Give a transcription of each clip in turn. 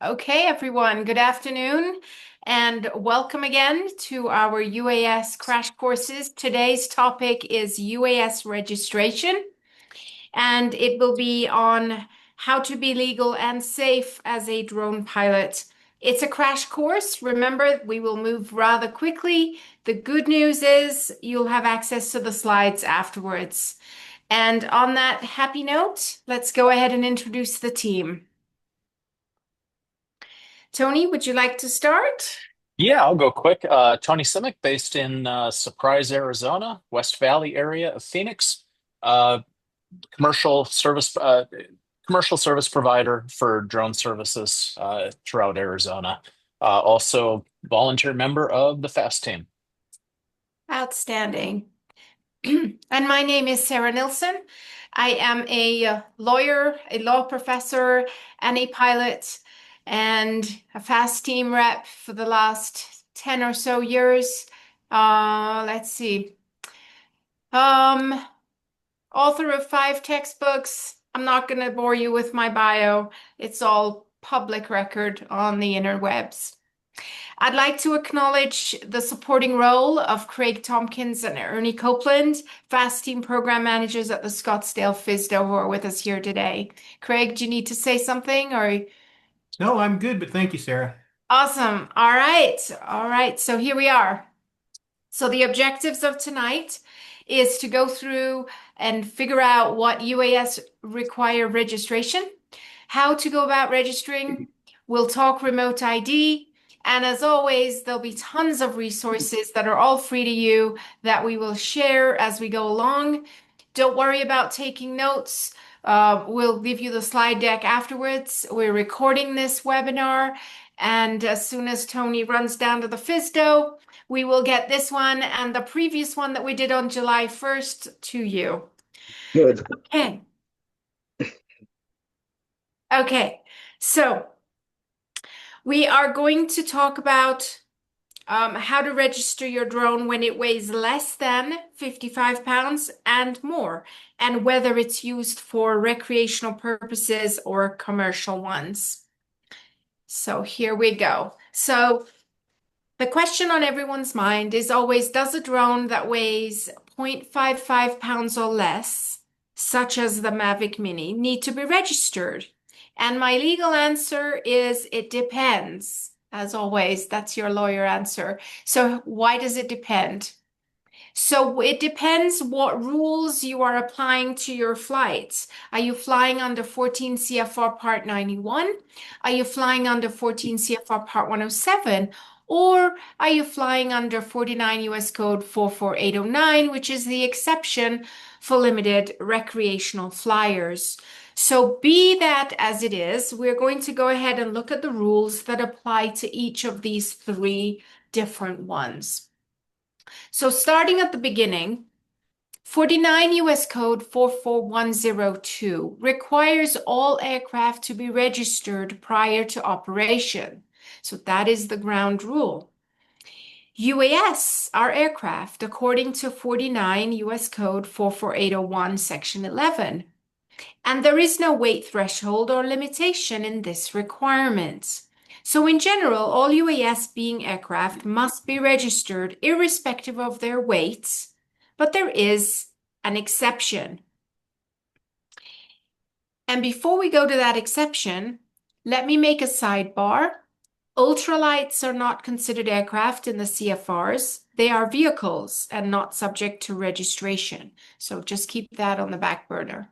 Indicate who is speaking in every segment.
Speaker 1: Okay, everyone, good afternoon and welcome again to our UAS crash courses. Today's topic is UAS registration, and it will be on how to be legal and safe as a drone pilot. It's a crash course. Remember, we will move rather quickly. The good news is you'll have access to the slides afterwards. And on that happy note, let's go ahead and introduce the team. Tony, would you like to start?
Speaker 2: Yeah, I'll go quick. Tony Simic, based in Surprise, Arizona, West Valley area of Phoenix. Uh, commercial service, commercial service provider for drone services throughout Arizona. Also, volunteer member of the FAST team.
Speaker 1: Outstanding. And my name is Sarah Nilsson. I am a lawyer, a law professor, and a pilot, and a fast team rep for the last 10 or so years. Let's see. Um, Author of 5 textbooks. I'm not going to bore you with my bio. It's all public record on the interwebs. I'd like to acknowledge the supporting role of Craig Tompkins and Ernie Copeland, FAST team program managers at the Scottsdale FISDO, who are with us here today. Craig, do you need to say something or?
Speaker 3: No, I'm good, but thank you, Sarah.
Speaker 1: Awesome. All right. All right. So here we are. So the objectives of tonight is to go through and figure out what UAS require registration, how to go about registering. We'll talk remote ID. And as always, there'll be tons of resources that are all free to you that we will share as we go along. Don't worry about taking notes. We'll give you the slide deck afterwards. We're recording this webinar, and as soon as Tony runs down to the FISDO, we will get this one and the previous one that we did on July 1st to you.
Speaker 4: Good.
Speaker 1: Okay. Okay. So we are going to talk about how to register your drone when it weighs less than 55 pounds and more, and whether it's used for recreational purposes or commercial ones. So here we go. So the question on everyone's mind is always, does a drone that weighs 0.55 pounds or less, such as the Mavic Mini, need to be registered? And my legal answer is it depends. As always, that's your lawyer answer. So why does it depend? So it depends what rules you are applying to your flights. Are you flying under 14 CFR Part 91? Are you flying under 14 CFR Part 107? Or are you flying under 49 US Code 44809, which is the exception for limited recreational flyers? So be that as it is, we're going to go ahead and look at the rules that apply to each of these three different ones. So starting at the beginning, 49 US Code 44102 requires all aircraft to be registered prior to operation. So that is the ground rule. UAS are aircraft according to 49 US Code 44801 Section 11. And there is no weight threshold or limitation in this requirement. So in general, all UAS being aircraft must be registered irrespective of their weights, but there is an exception. And before we go to that exception, let me make a sidebar. Ultralights are not considered aircraft in the CFRs. They are vehicles and not subject to registration. So just keep that on the back burner.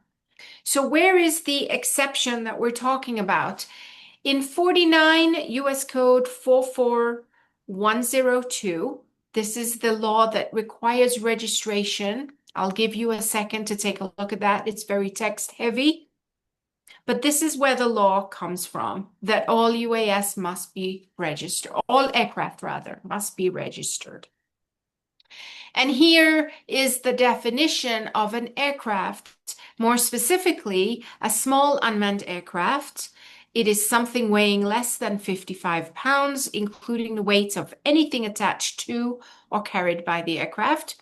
Speaker 1: So where is the exception that we're talking about? In 49 US Code 44102, this is the law that requires registration. I'll give you a second to take a look at that. It's very text heavy. But this is where the law comes from, that all UAS must be registered. All aircraft, rather, must be registered. And here is the definition of an aircraft. More specifically, a small unmanned aircraft. It is something weighing less than 55 pounds, including the weight of anything attached to or carried by the aircraft.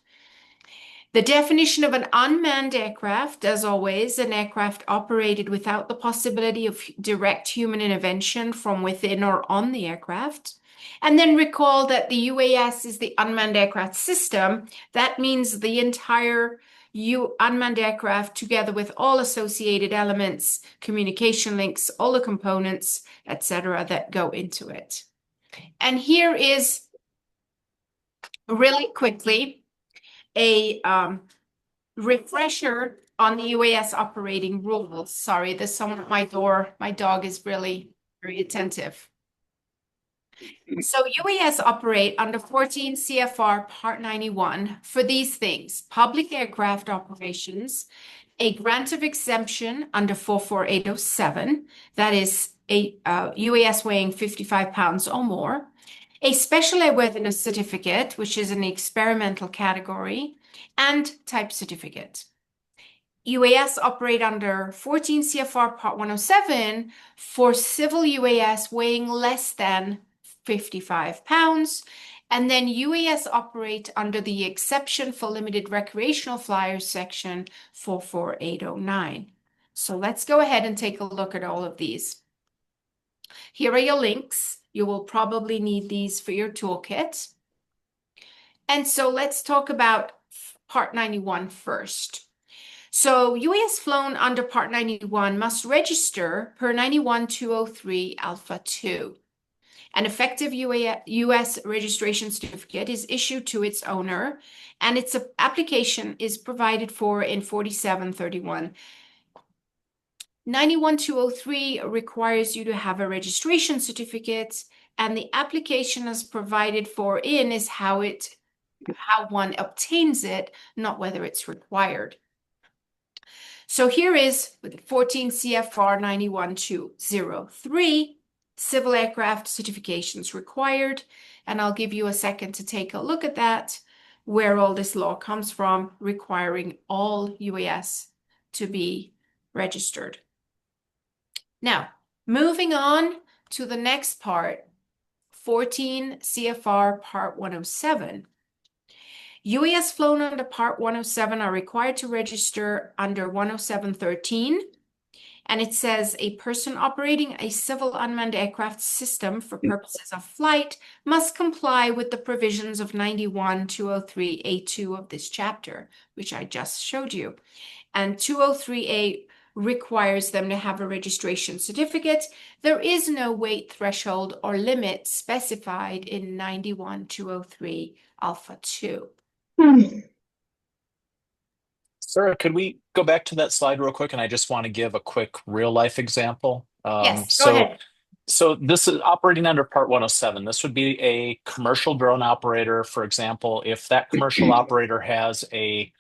Speaker 1: The definition of an unmanned aircraft, as always, an aircraft operated without the possibility of direct human intervention from within or on the aircraft. And then recall that the UAS is the unmanned aircraft system. That means the entire unmanned aircraft, together with all associated elements, communication links, all the components, etc., that go into it. And here is really quickly a refresher on the UAS operating rules. Sorry, there's someone at my door. My dog is really very attentive. So UAS operate under 14 CFR Part 91 for these things: public aircraft operations, a grant of exemption under 44807, that is a UAS weighing 55 pounds or more, a special airworthiness certificate, which is an experimental category, and type certificate. UAS operate under 14 CFR Part 107 for civil UAS weighing less than 55 pounds. And then UAS operate under the exception for limited recreational flyers section 44809. So let's go ahead and take a look at all of these. Here are your links. You will probably need these for your toolkit. And so let's talk about Part 91 first. So UAS flown under Part 91 must register per 91203 Alpha 2. An effective US registration certificate is issued to its owner, and its application is provided for in 4731. 91203 requires you to have a registration certificate, and the application as provided for in is how one obtains it, not whether it's required. So here is 14 CFR 91203. Civil aircraft certifications required, and I'll give you a second to take a look at that, where all this law comes from, requiring all UAS to be registered. Now, moving on to the next part, 14 CFR Part 107. UAS flown under Part 107 are required to register under 107.13. And it says a person operating a civil unmanned aircraft system for purposes of flight must comply with the provisions of 91-203A2 of this chapter, which I just showed you. And 203A requires them to have a registration certificate. There is no weight threshold or limit specified in 91-203 Alpha 2.
Speaker 2: Sarah, could we go back to that slide real quick? And I just want to give a quick real life example.
Speaker 1: Yes, go ahead.
Speaker 2: So this is operating under Part 107. This would be a commercial drone operator, for example. If that commercial operator has a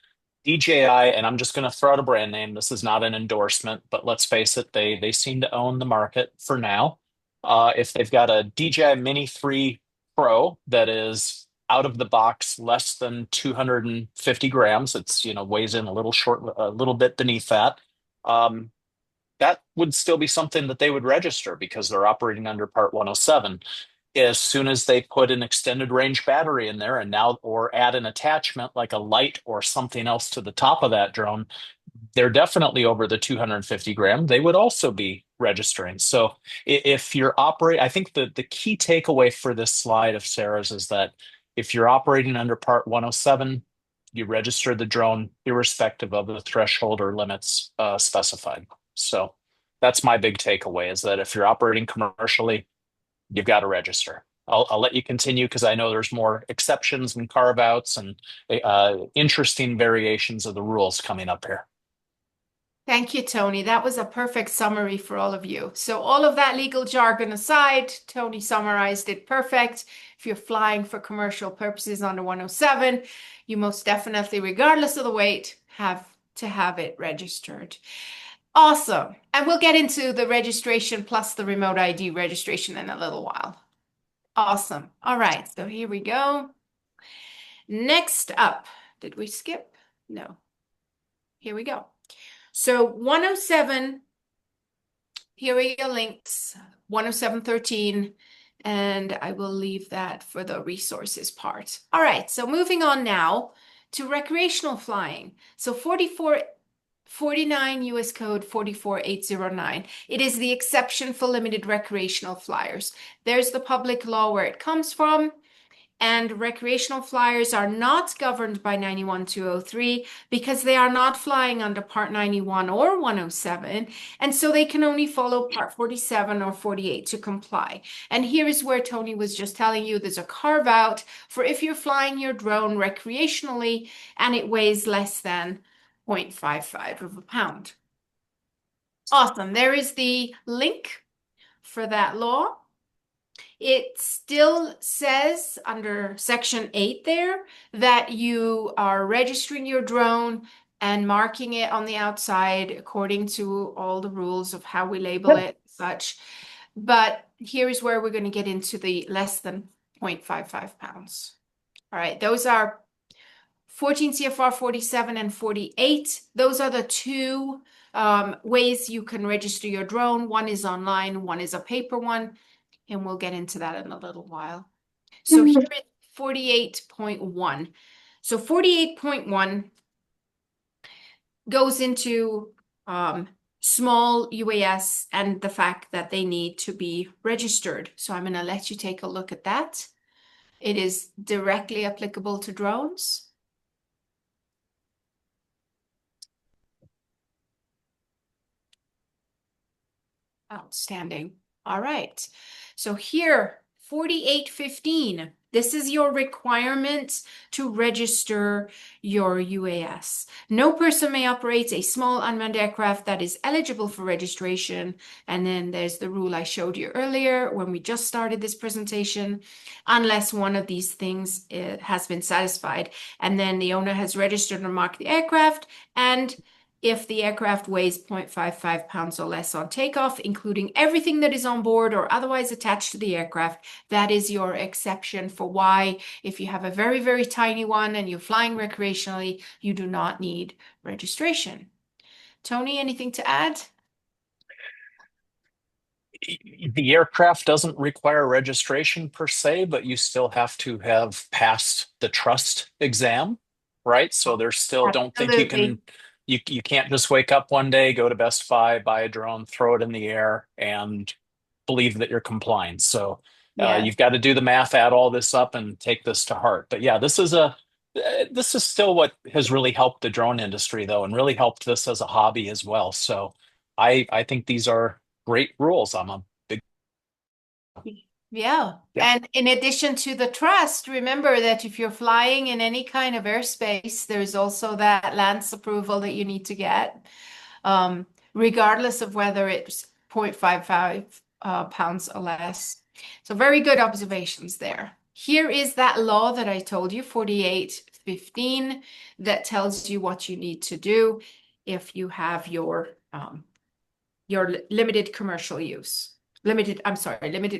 Speaker 2: DJI, and I'm just going to throw out a brand name. This is not an endorsement, but let's face it, they seem to own the market for now. If they've got a DJI Mini 3 Pro that is out of the box less than 250 grams, it's weighs in a little bit beneath that. That would still be something that they would register because they're operating under Part 107. As soon as they put an extended range battery in there or add an attachment like a light or something else to the top of that drone, they're definitely over the 250 gram. They would also be registering. So if you're operating, I think the key takeaway for this slide of Sarah's is that if you're operating under Part 107, you register the drone irrespective of the threshold or limits specified. So that's my big takeaway, is that if you're operating commercially, you've got to register. I'll let you continue because I know there's more exceptions and carve outs and interesting variations of the rules coming up here.
Speaker 1: Thank you, Tony. That was a perfect summary for all of you. So all of that legal jargon aside, Tony summarized it perfect. If you're flying for commercial purposes under 107, you most definitely, regardless of the weight, have to have it registered. Awesome. And we'll get into the registration plus the remote ID registration in a little while. Awesome. All right. So here we go. Next up, did we skip? No. Here we go. So 107, here are your links, 107.13, and I will leave that for the resources part. All right, so moving on now to recreational flying. So 49 US Code 44809. It is the exception for limited recreational flyers. There's the public law where it comes from. And recreational flyers are not governed by 91203 because they are not flying under Part 91 or 107. And so they can only follow Part 47 or 48 to comply. And here is where Tony was just telling you there's a carve out for if you're flying your drone recreationally and it weighs less than 0.55 of a pound. Awesome. There is the link for that law. It still says under Section 8 there that you are registering your drone and marking it on the outside according to all the rules of how we label it, such. But here is where we're going to get into the less than 0.55 pounds. All right, those are 14 CFR 47 and 48. Those are the two ways you can register your drone. One is online, one is a paper one. And we'll get into that in a little while. So here is 48.1. So 48.1 goes into small UAS and the fact that they need to be registered. So I'm going to let you take a look at that. It is directly applicable to drones. Outstanding. All right. So here, 4815, this is your requirement to register your UAS. No person may operate a small unmanned aircraft that is eligible for registration. And then there's the rule I showed you earlier when we just started this presentation, unless one of these things has been satisfied. And then the owner has registered and marked the aircraft, and if the aircraft weighs 0.55 pounds or less on takeoff, including everything that is on board or otherwise attached to the aircraft, that is your exception for why, if you have a very, very tiny one and you're flying recreationally, you do not need registration. Tony, anything to add?
Speaker 2: The aircraft doesn't require registration per se, but you still have to have passed the trust exam, right? So there's still, don't think you
Speaker 1: Absolutely.
Speaker 2: can, you can't just wake up one day, go to Best Buy, buy a drone, throw it in the air, and believe that you're compliant. So
Speaker 1: Yeah.
Speaker 2: you've got to do the math, add all this up, and take this to heart. But yeah, this is still what has really helped the drone industry, though, and really helped this as a hobby as well. So I think these are great rules. I'm a big
Speaker 1: Yeah.
Speaker 2: yeah.
Speaker 1: And in addition to the trust, remember that if you're flying in any kind of airspace, there's also that LANS approval that you need to get, regardless of whether it's 0.55 pounds or less. So very good observations there. Here is that law that I told you, 4815, that tells you what you need to do if you have your limited commercial use. Limited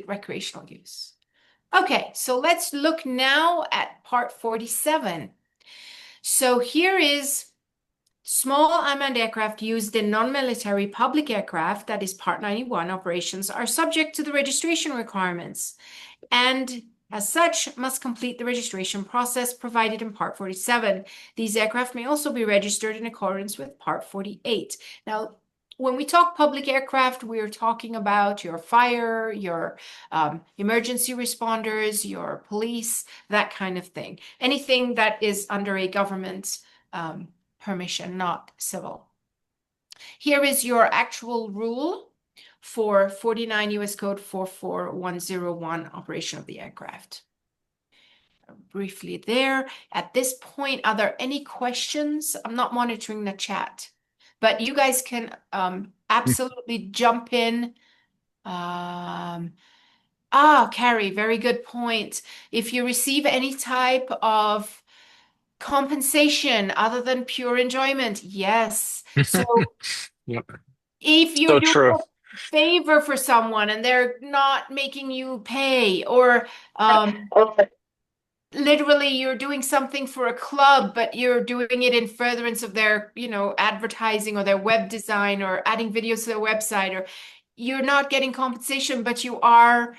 Speaker 1: recreational use. Okay, so let's look now at part 47. So here is small unmanned aircraft used in non-military public aircraft, that is Part 91 operations, are subject to the registration requirements and as such must complete the registration process provided in Part 47. These aircraft may also be registered in accordance with Part 48. Now, when we talk public aircraft, we're talking about your fire, your emergency responders, your police, that kind of thing. Anything that is under a government permission, not civil. Here is your actual rule for 49 US Code 44101, operation of the aircraft. Briefly there. At this point, are there any questions? I'm not monitoring the chat, but you guys can absolutely jump in. Carrie, very good point. If you receive any type of compensation other than pure enjoyment, yes. So
Speaker 2: Yep.
Speaker 1: if you
Speaker 2: So
Speaker 1: do
Speaker 2: true.
Speaker 1: a favor for someone and they're not making you pay, or literally you're doing something for a club, but you're doing it in furtherance of their, advertising or their web design or adding videos to their website, or you're not getting compensation, but you are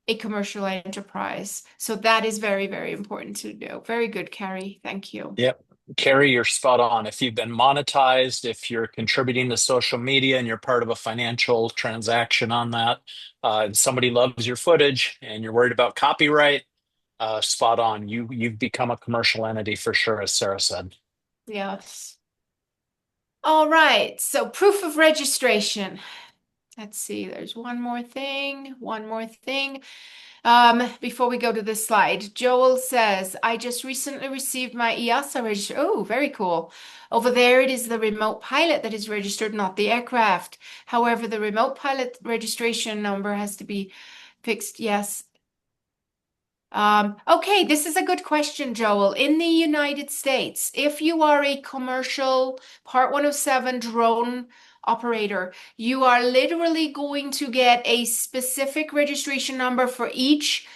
Speaker 1: a commercial enterprise. So that is very, very important to know. Very good, Carrie. Thank you.
Speaker 2: Yep. Carrie, you're spot on. If you've been monetized, if you're contributing to social media and you're part of a financial transaction on that, and somebody loves your footage and you're worried about copyright, spot on. You've become a commercial entity for sure, as Sarah said.
Speaker 1: Yes. All right. So proof of registration. Let's see. There's one more thing. One more thing. Before we go to this slide, Joel says, I just recently received my EASA registration. Oh, very cool. Over there, it is the remote pilot that is registered, not the aircraft. However, the remote pilot registration number has to be fixed. Yes. Okay, this is a good question, Joel. In the United States, if you are a commercial Part 107 drone operator, you are literally going to get a specific registration number for each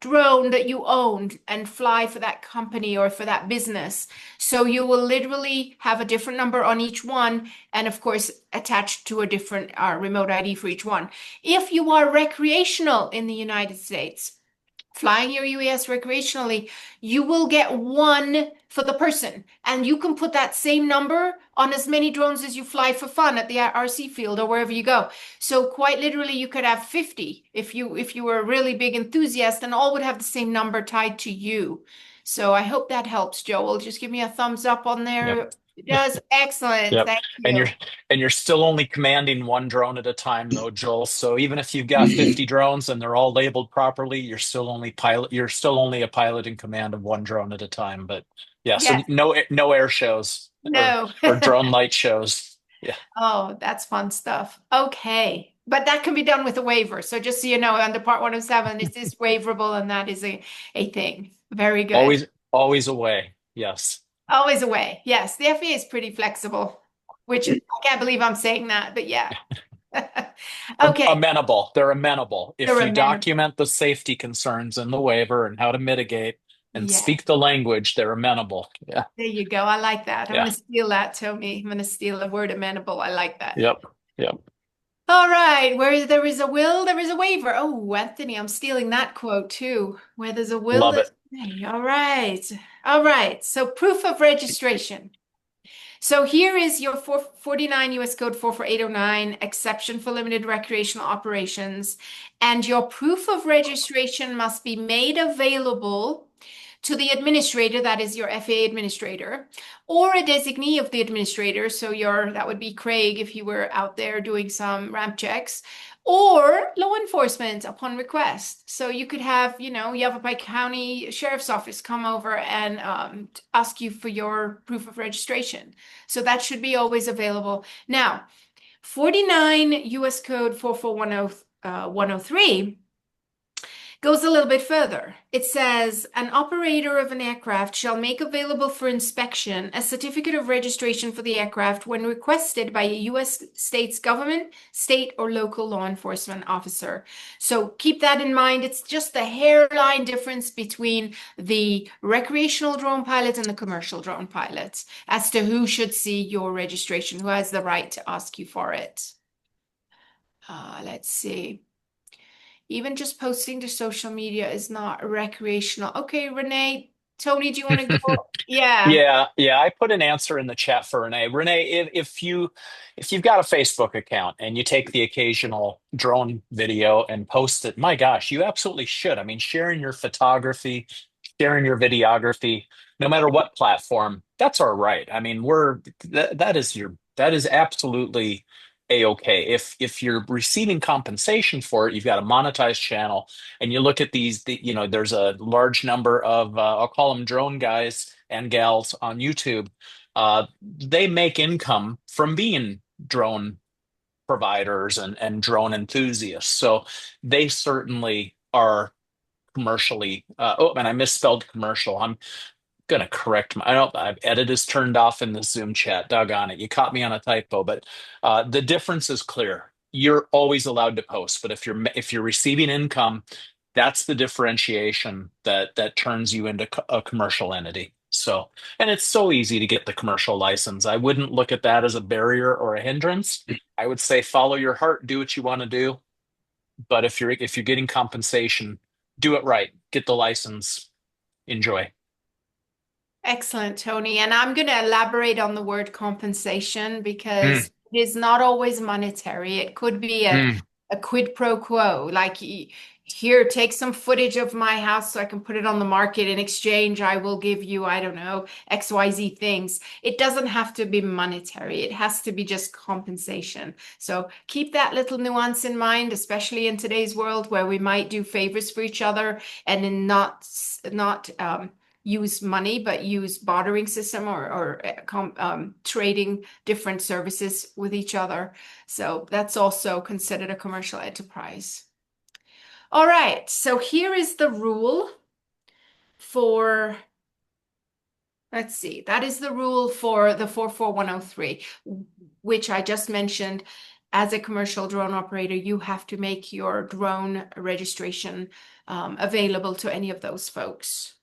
Speaker 1: drone that you own and fly for that company or for that business. So you will literally have a different number on each one, and of course, attached to a different remote ID for each one. If you are recreational in the United States, flying your UAS recreationally, you will get one for the person, and you can put that same number on as many drones as you fly for fun at the RC field or wherever you go. So quite literally, you could have 50 if you were a really big enthusiast, and all would have the same number tied to you. So I hope that helps, Joel. Just give me a thumbs up on
Speaker 2: Yep.
Speaker 1: there. It does. Excellent.
Speaker 2: Yep.
Speaker 1: Thank
Speaker 2: And
Speaker 1: you.
Speaker 2: you're still only commanding one drone at a time though, Joel. So even if you've got 50 drones and they're all labeled properly, you're still only a pilot in command of one drone at a time. But yeah, so
Speaker 1: Yes.
Speaker 2: no air shows
Speaker 1: No.
Speaker 2: or drone light shows. Yeah.
Speaker 1: Oh, that's fun stuff. Okay. But that can be done with a waiver. So just so you know, under Part 107, it is waiverable, and that is a thing. Very good.
Speaker 2: Always away. Yes.
Speaker 1: Always a way. Yes, the FAA is pretty flexible, which I can't believe I'm saying that, but yeah. Okay,
Speaker 2: Amenable. They're amenable.
Speaker 1: the
Speaker 2: If you
Speaker 1: remember.
Speaker 2: document the safety concerns in the waiver and how to mitigate and
Speaker 1: Yeah,
Speaker 2: speak the language, they're amenable. Yeah.
Speaker 1: there you go. I like that. I'm going
Speaker 2: Yeah.
Speaker 1: to steal that, Tony. I'm going to steal the word amenable. I like that.
Speaker 2: Yep. Yep.
Speaker 1: All right, where there is a will, there is a waiver. Oh, Anthony, I'm stealing that quote too. Where there's a will,
Speaker 2: Love
Speaker 1: there's
Speaker 2: it.
Speaker 1: a way. All right. All right. So proof of registration. So here is your 449 US Code 44809 exception for limited recreational operations. And your proof of registration must be made available to the administrator, that is your FAA administrator, or a designee of the administrator. So that would be Craig if you were out there doing some ramp checks, or law enforcement upon request. So you could have, Yavapai County Sheriff's Office come over and ask you for your proof of registration. So that should be always available. Now, 49 US Code 44103 goes a little bit further. It says an operator of an aircraft shall make available for inspection a certificate of registration for the aircraft when requested by a U.S. state's government, state, or local law enforcement officer. So keep that in mind. It's just the hairline difference between the recreational drone pilot and the commercial drone pilot as to who should see your registration, who has the right to ask you for it. Let's see. Even just posting to social media is not recreational. Okay, Renee, Tony, do you want to go? Yeah.
Speaker 2: Yeah, yeah. I put an answer in the chat for Renee. Renee, if you've got a Facebook account and you take the occasional drone video and post it, my gosh, you absolutely should. I mean, sharing your photography, sharing your videography, no matter what platform, that's all right. I mean, that is absolutely a-okay. If you're receiving compensation for it, you've got a monetized channel, and you look at there's a large number of I'll call them drone guys and gals on YouTube. They make income from being drone providers and drone enthusiasts. So they certainly are commercially. And I misspelled commercial. I'm gonna correct my. I don't. Edit is turned off in the Zoom chat. Doggone it! You caught me on a typo, but the difference is clear. You're always allowed to post, but if you're receiving income, that's the differentiation that turns you into a commercial entity. So, and it's so easy to get the commercial license. I wouldn't look at that as a barrier or a hindrance. I would say follow your heart, do what you want to do. But if you're getting compensation, do it right. Get the license. Enjoy.
Speaker 1: Excellent, Tony. And I'm going to elaborate on the word compensation
Speaker 2: Mm,
Speaker 1: because it is not always monetary. It could be
Speaker 2: mm.
Speaker 1: a quid pro quo, like here, take some footage of my house so I can put it on the market. In exchange, I will give you, I don't know, XYZ things. It doesn't have to be monetary. It has to be just compensation. So keep that little nuance in mind, especially in today's world where we might do favors for each other and in not use money, but use bartering system or trading different services with each other. So that's also considered a commercial enterprise. All right, so here is the rule for, let's see, that is the rule for the 44103, which I just mentioned. As a commercial drone operator, you have to make your drone registration available to any of those folks.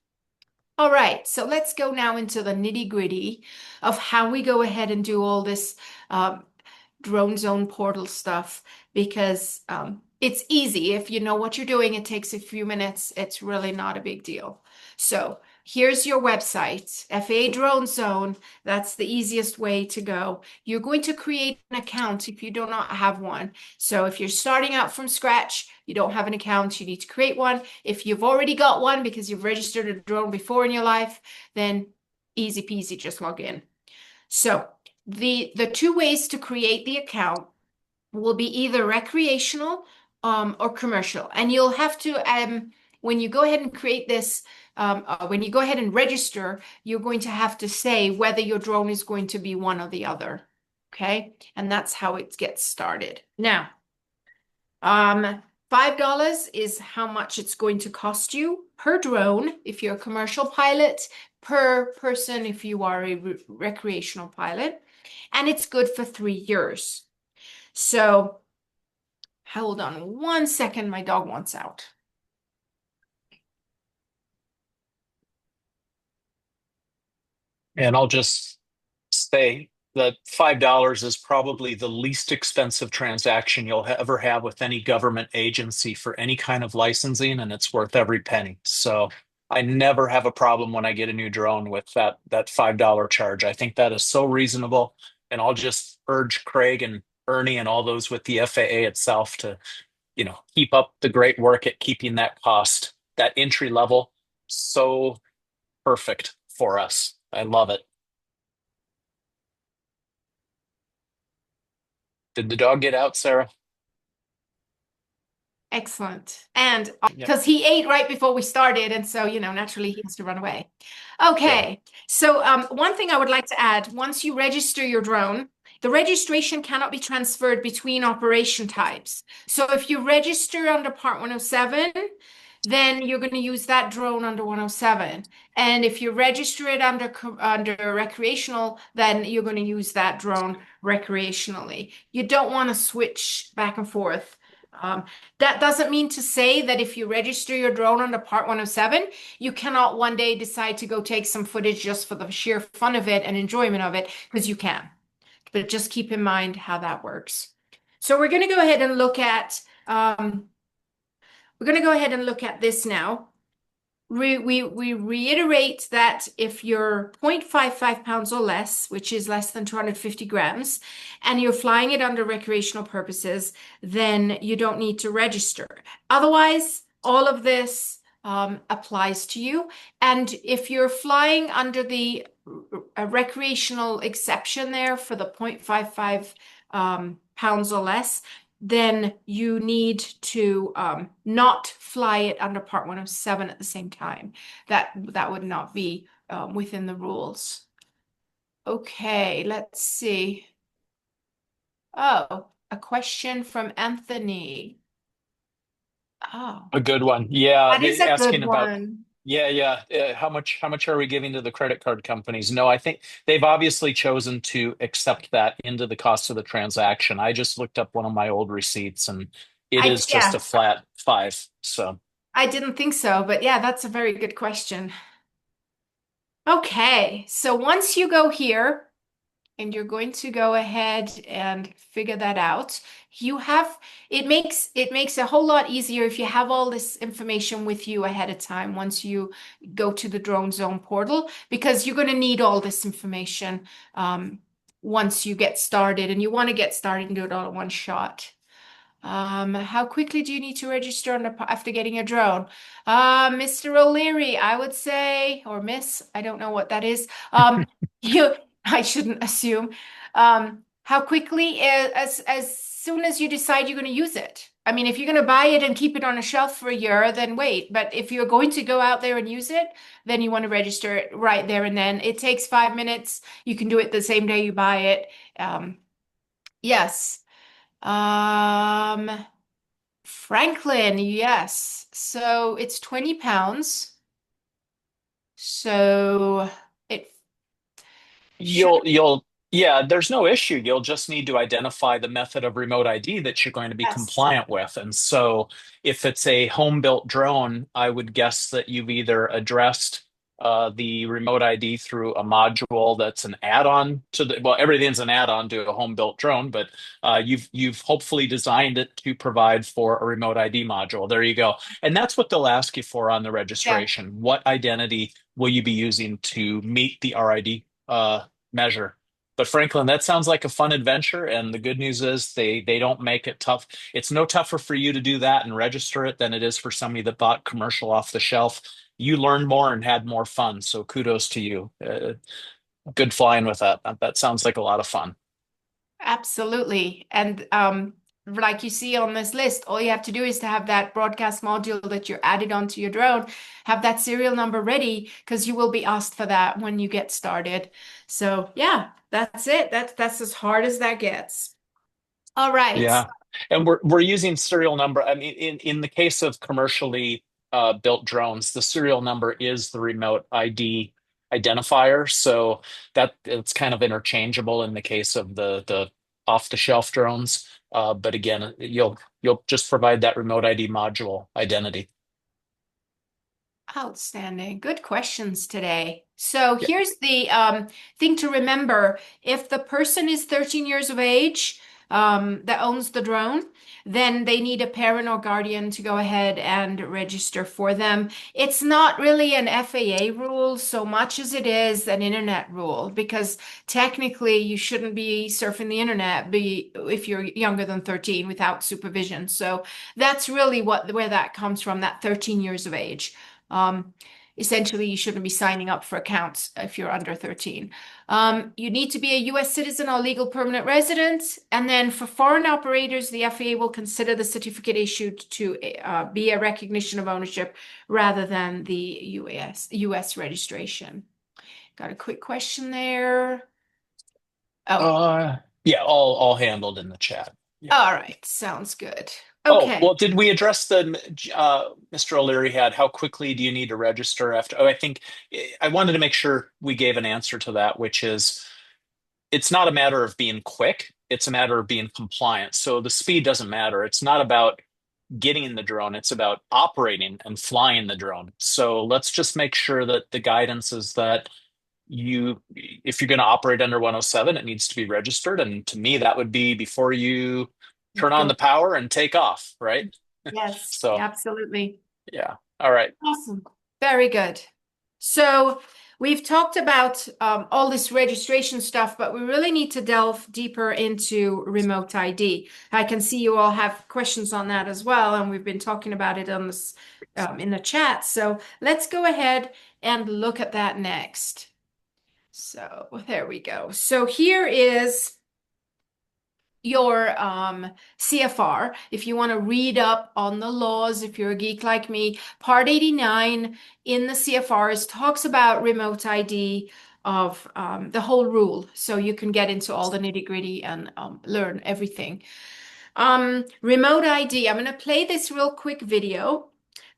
Speaker 1: All right, so let's go now into the nitty-gritty of how we go ahead and do all this um, drone zone portal stuff because it's easy. If you know what you're doing, it takes a few minutes. It's really not a big deal. So here's your website, FAA Drone Zone. That's the easiest way to go. You're going to create an account if you do not have one. So if you're starting out from scratch, you don't have an account, you need to create one. If you've already got one because you've registered a drone before in your life, then easy peasy, just log in. So the two ways to create the account will be either recreational or commercial. And you'll have to when you go ahead and create this, when you go ahead and register, you're going to have to say whether your drone is going to be one or the other. Okay, and that's how it gets started. Now, $5 is how much it's going to cost you per drone if you're a commercial pilot, per person if you are a recreational pilot, and it's good for 3 years. So hold on 1 second, my dog wants out.
Speaker 2: And I'll just say that $5 is probably the least expensive transaction you'll ever have with any government agency for any kind of licensing, and it's worth every penny. So I never have a problem when I get a new drone with that $5 charge. I think that is so reasonable, and I'll just urge Craig and Ernie and all those with the FAA itself to, keep up the great work at keeping that cost, that entry level, so perfect for us. I love it. Did the dog get out, Sarah?
Speaker 1: Excellent. And
Speaker 2: Yep.
Speaker 1: because he ate right before we started, and so, naturally he has to run away.
Speaker 2: Yeah.
Speaker 1: Okay. So, one thing I would like to add, once you register your drone, the registration cannot be transferred between operation types. So if you register under Part 107, then you're going to use that drone under 107. And if you register it under recreational, then you're going to use that drone recreationally. You don't want to switch back and forth. Um, that doesn't mean to say that if you register your drone under Part 107, you cannot one day decide to go take some footage just for the sheer fun of it and enjoyment of it, because you can. But just keep in mind how that works. So we're going to go ahead and look at this now. We reiterate that if you're 0.55 pounds or less, which is less than 250 grams, and you're flying it under recreational purposes, then you don't need to register. Otherwise, all of this applies to you. And if you're flying under the recreational exception there for the 0.55 pounds or less, then you need to not fly it under Part 107 at the same time. That would not be within the rules. Okay, let's see. Oh, a question from Anthony. Oh,
Speaker 2: A good one. Yeah,
Speaker 1: that is a good
Speaker 2: asking about,
Speaker 1: one.
Speaker 2: yeah, yeah. How much are we giving to the credit card companies? No, I think they've obviously chosen to accept that into the cost of the transaction. I just looked up one of my old receipts and it is just
Speaker 1: Yeah,
Speaker 2: a flat five. So
Speaker 1: I didn't think so, but yeah, that's a very good question. Okay, so once you go here, and you're going to go ahead and figure that out. You have it makes a whole lot easier if you have all this information with you ahead of time once you go to the drone zone portal, because you're going to need all this information once you get started, and you want to get started and do it all in one shot. How quickly do you need to register after getting a drone? Mr. O'Leary, I would say, or Miss, I don't know what that is. You, I shouldn't assume. How quickly, as soon as you decide you're going to use it. I mean, if you're going to buy it and keep it on a shelf for a year, then wait. But if you're going to go out there and use it, then you want to register it right there and then. It takes 5 minutes. You can do it the same day you buy it. Yes. Um, Franklin, yes. So it's 20 pounds. So it should,
Speaker 2: Yeah, there's no issue. You'll just need to identify the method of remote ID that you're going to be
Speaker 1: yes.
Speaker 2: compliant with. And so if it's a home-built drone, I would guess that you've either addressed the remote ID through a module that's an add-on to well, everything's an add-on to a home-built drone, but you've hopefully designed it to provide for a remote ID module. There you go. And that's what they'll ask you for on the
Speaker 1: Yeah,
Speaker 2: registration. What identity will you be using to meet the RID measure? But Franklin, that sounds like a fun adventure, and the good news is they don't make it tough. It's no tougher for you to do that and register it than it is for somebody that bought commercial off the shelf. You learned more and had more fun, so kudos to you. Good flying with that. That sounds like a lot of fun.
Speaker 1: absolutely. And like you see on this list, all you have to do is to have that broadcast module that you added onto your drone, have that serial number ready, because you will be asked for that when you get started. So yeah, that's it. That's as hard as that gets. All right.
Speaker 2: Yeah. And we're using serial number. I mean, in the case of commercially built drones, the serial number is the remote ID identifier. So that it's kind of interchangeable in the case of the off-the-shelf drones. But again, you'll just provide that remote ID module identity.
Speaker 1: Outstanding. Good questions today. So
Speaker 2: Yeah.
Speaker 1: here's the thing to remember. If the person is 13 years of age that owns the drone, then they need a parent or guardian to go ahead and register for them. It's not really an FAA rule so much as it is an internet rule, because technically you shouldn't be surfing the internet if you're younger than 13 without supervision. So that's really where that comes from, that 13 years of age. Um, Essentially, you shouldn't be signing up for accounts if you're under 13. You need to be a US citizen or legal permanent resident. And then for foreign operators, the FAA will consider the certificate issued to be a recognition of ownership rather than the US registration. Got a quick question there. Oh,
Speaker 2: Yeah, all handled in the chat. Yeah.
Speaker 1: all right. Sounds good.
Speaker 2: Oh,
Speaker 1: Okay.
Speaker 2: well, did we address the Mr. O'Leary had how quickly do you need to register after? Oh, I think I wanted to make sure we gave an answer to that, which is it's not a matter of being quick, it's a matter of being compliant. So the speed doesn't matter. It's not about getting in the drone, it's about operating and flying the drone. So let's just make sure that the guidance is that if you're going to operate under 107, it needs to be registered. And to me, that would be before you turn on
Speaker 1: Go.
Speaker 2: the power and take off, right?
Speaker 1: Yes,
Speaker 2: So,
Speaker 1: absolutely.
Speaker 2: yeah. All right.
Speaker 1: Awesome. Very good. So we've talked about all this registration stuff, but we really need to delve deeper into remote ID. I can see you all have questions on that as well, and we've been talking about it on this in the chat. So let's go ahead and look at that next. So there we go. So here is your CFR. If you want to read up on the laws, if you're a geek like me, Part 89 in the CFRs talks about remote ID of the whole rule. So you can get into all the nitty-gritty and learn everything. Remote ID, I'm going to play this real quick video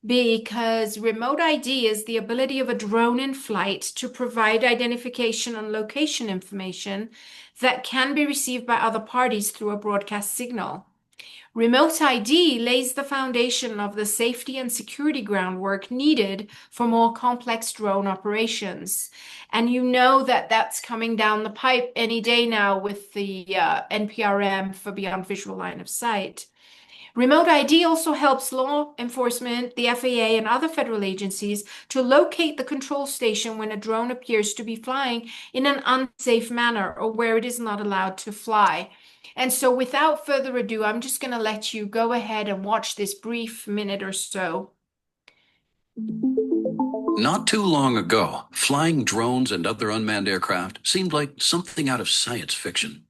Speaker 1: because remote ID is the ability of a drone in flight to provide identification and location information that can be received by other parties through a broadcast signal. Remote ID lays the foundation of the safety and security groundwork needed for more complex drone operations. And you know that that's coming down the pipe any day now with the NPRM for beyond visual line of sight. Remote ID also helps law enforcement, the FAA, and other federal agencies to locate the control station when a drone appears to be flying in an unsafe manner or where it is not allowed to fly. And so, without further ado, I'm just going to let you go ahead and watch this brief minute or so.
Speaker 4: Not too long ago, flying drones and other unmanned aircraft seemed like something out of science fiction.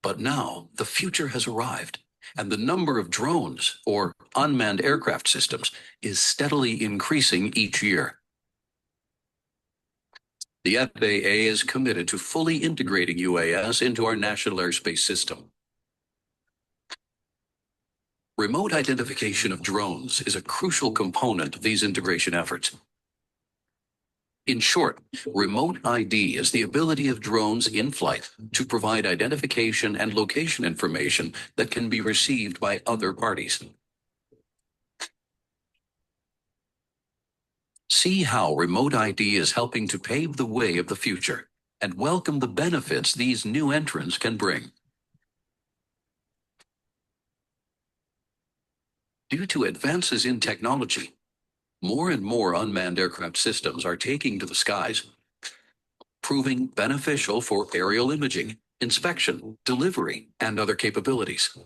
Speaker 4: But now, the future has arrived, and the number of drones, or unmanned aircraft systems, is steadily increasing each year. The FAA is committed to fully integrating UAS into our national airspace system. Remote identification of drones is a crucial component of these integration efforts. In short, remote ID is the ability of drones in flight to provide identification and location information that can be received by other parties. See how remote ID is helping to pave the way of the future and welcome the benefits these new entrants can bring. Due to advances in technology, more and more unmanned aircraft systems are taking to the skies, proving beneficial for aerial imaging, inspection, delivery, and other capabilities.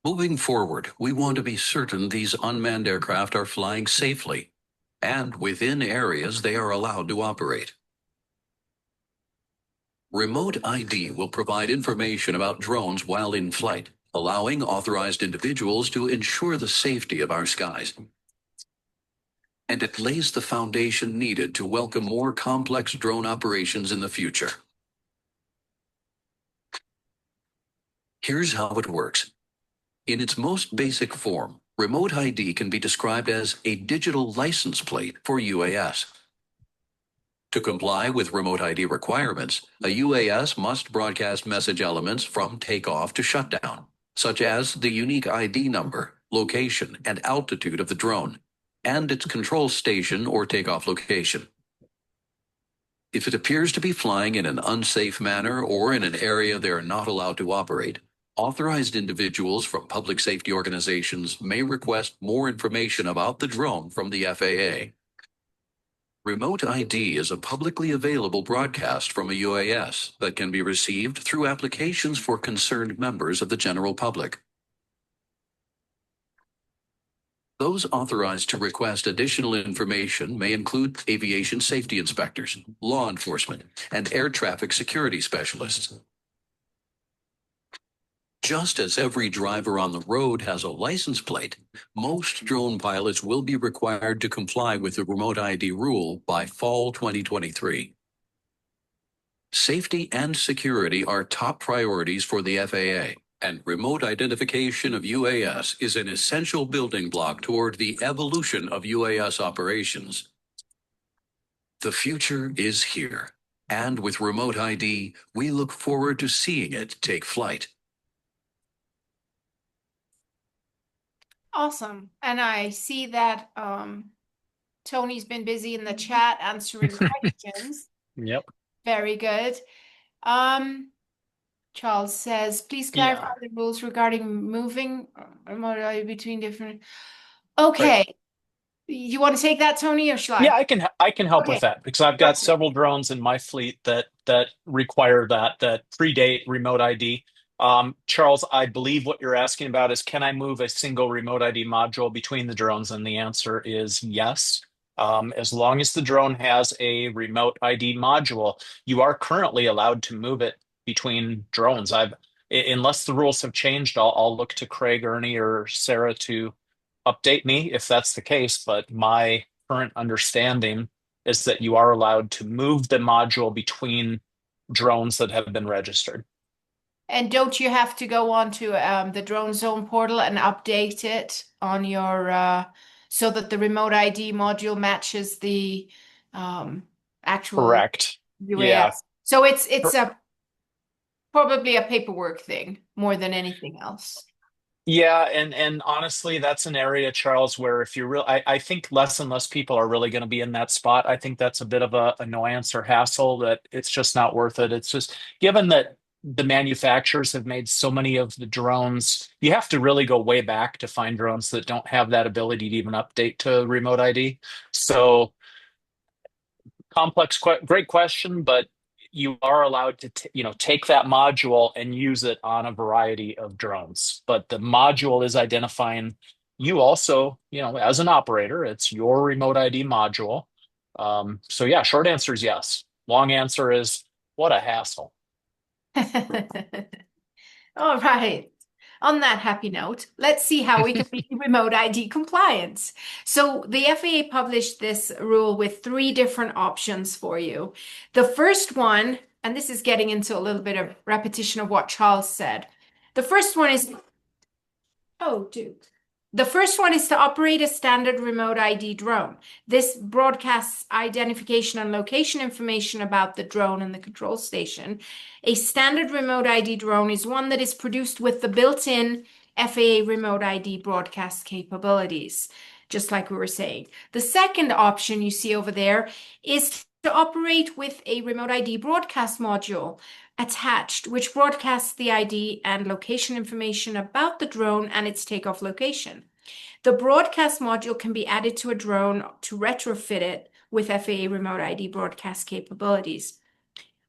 Speaker 4: Moving forward, we want to be certain these unmanned aircraft are flying safely and within areas they are allowed to operate. Remote ID will provide information about drones while in flight, allowing authorized individuals to ensure the safety of our skies. And it lays the foundation needed to welcome more complex drone operations in the future. Here's how it works. In its most basic form, remote ID can be described as a digital license plate for UAS. To comply with remote ID requirements, a UAS must broadcast message elements from takeoff to shutdown, such as the unique ID number, location, and altitude of the drone, and its control station or takeoff location. If it appears to be flying in an unsafe manner or in an area they are not allowed to operate, authorized individuals from public safety organizations may request more information about the drone from the FAA. Remote ID is a publicly available broadcast from a UAS that can be received through applications for concerned members of the general public. Those authorized to request additional information may include aviation safety inspectors, law enforcement, and air traffic security specialists. Just as every driver on the road has a license plate, most drone pilots will be required to comply with the remote ID rule by fall 2023. Safety and security are top priorities for the FAA, and remote identification of UAS is an essential building block toward the evolution of UAS operations. The future is here, and with remote ID, we look forward to seeing it take flight.
Speaker 1: Awesome. And I see that Tony's been busy in the chat answering questions.
Speaker 2: Yep.
Speaker 1: Very good. Charles says, please clarify the rules regarding moving between different. Okay.
Speaker 2: Right.
Speaker 1: You want to take that, Tony, or shall
Speaker 2: Yeah,
Speaker 1: I?
Speaker 2: I can help
Speaker 1: Okay.
Speaker 2: with that because I've got several drones in my fleet that require that predate remote ID. Charles, I believe what you're asking about is can I move a single remote ID module between the drones? And the answer is yes. As long as the drone has a remote ID module, you are currently allowed to move it between drones. Unless the rules have changed, I'll look to Craig, Ernie, or Sarah to update me if that's the case. But my current understanding is that you are allowed to move the module between drones that have been registered.
Speaker 1: And don't you have to go on to the Drone Zone portal and update it on your so that the remote ID module matches the actual?
Speaker 2: Correct. Yeah.
Speaker 1: UAS. So it's a probably a paperwork thing more than anything else.
Speaker 2: Yeah, and honestly, that's an area, Charles, where if you're real, I think less and less people are really going to be in that spot. I think that's a bit of a annoyance or hassle that it's just not worth it. It's just given that the manufacturers have made so many of the drones, you have to really go way back to find drones that don't have that ability to even update to remote ID. So great question, but you are allowed to take that module and use it on a variety of drones. But the module is identifying you also, as an operator, it's your remote ID module. So yeah, short answer is yes. Long answer is what a hassle.
Speaker 1: All right. On that happy note, let's see how we can be remote ID compliant. So the FAA published this rule with three different options for you. The first one, and this is getting into a little bit of repetition of what Charles said. The first one is, oh, dude. The first one is to operate a standard remote ID drone. This broadcasts identification and location information about the drone and the control station. A standard remote ID drone is one that is produced with the built-in FAA remote ID broadcast capabilities, just like we were saying. The second option you see over there is to operate with a remote ID broadcast module attached, which broadcasts the ID and location information about the drone and its takeoff location. The broadcast module can be added to a drone to retrofit it with FAA remote ID broadcast capabilities.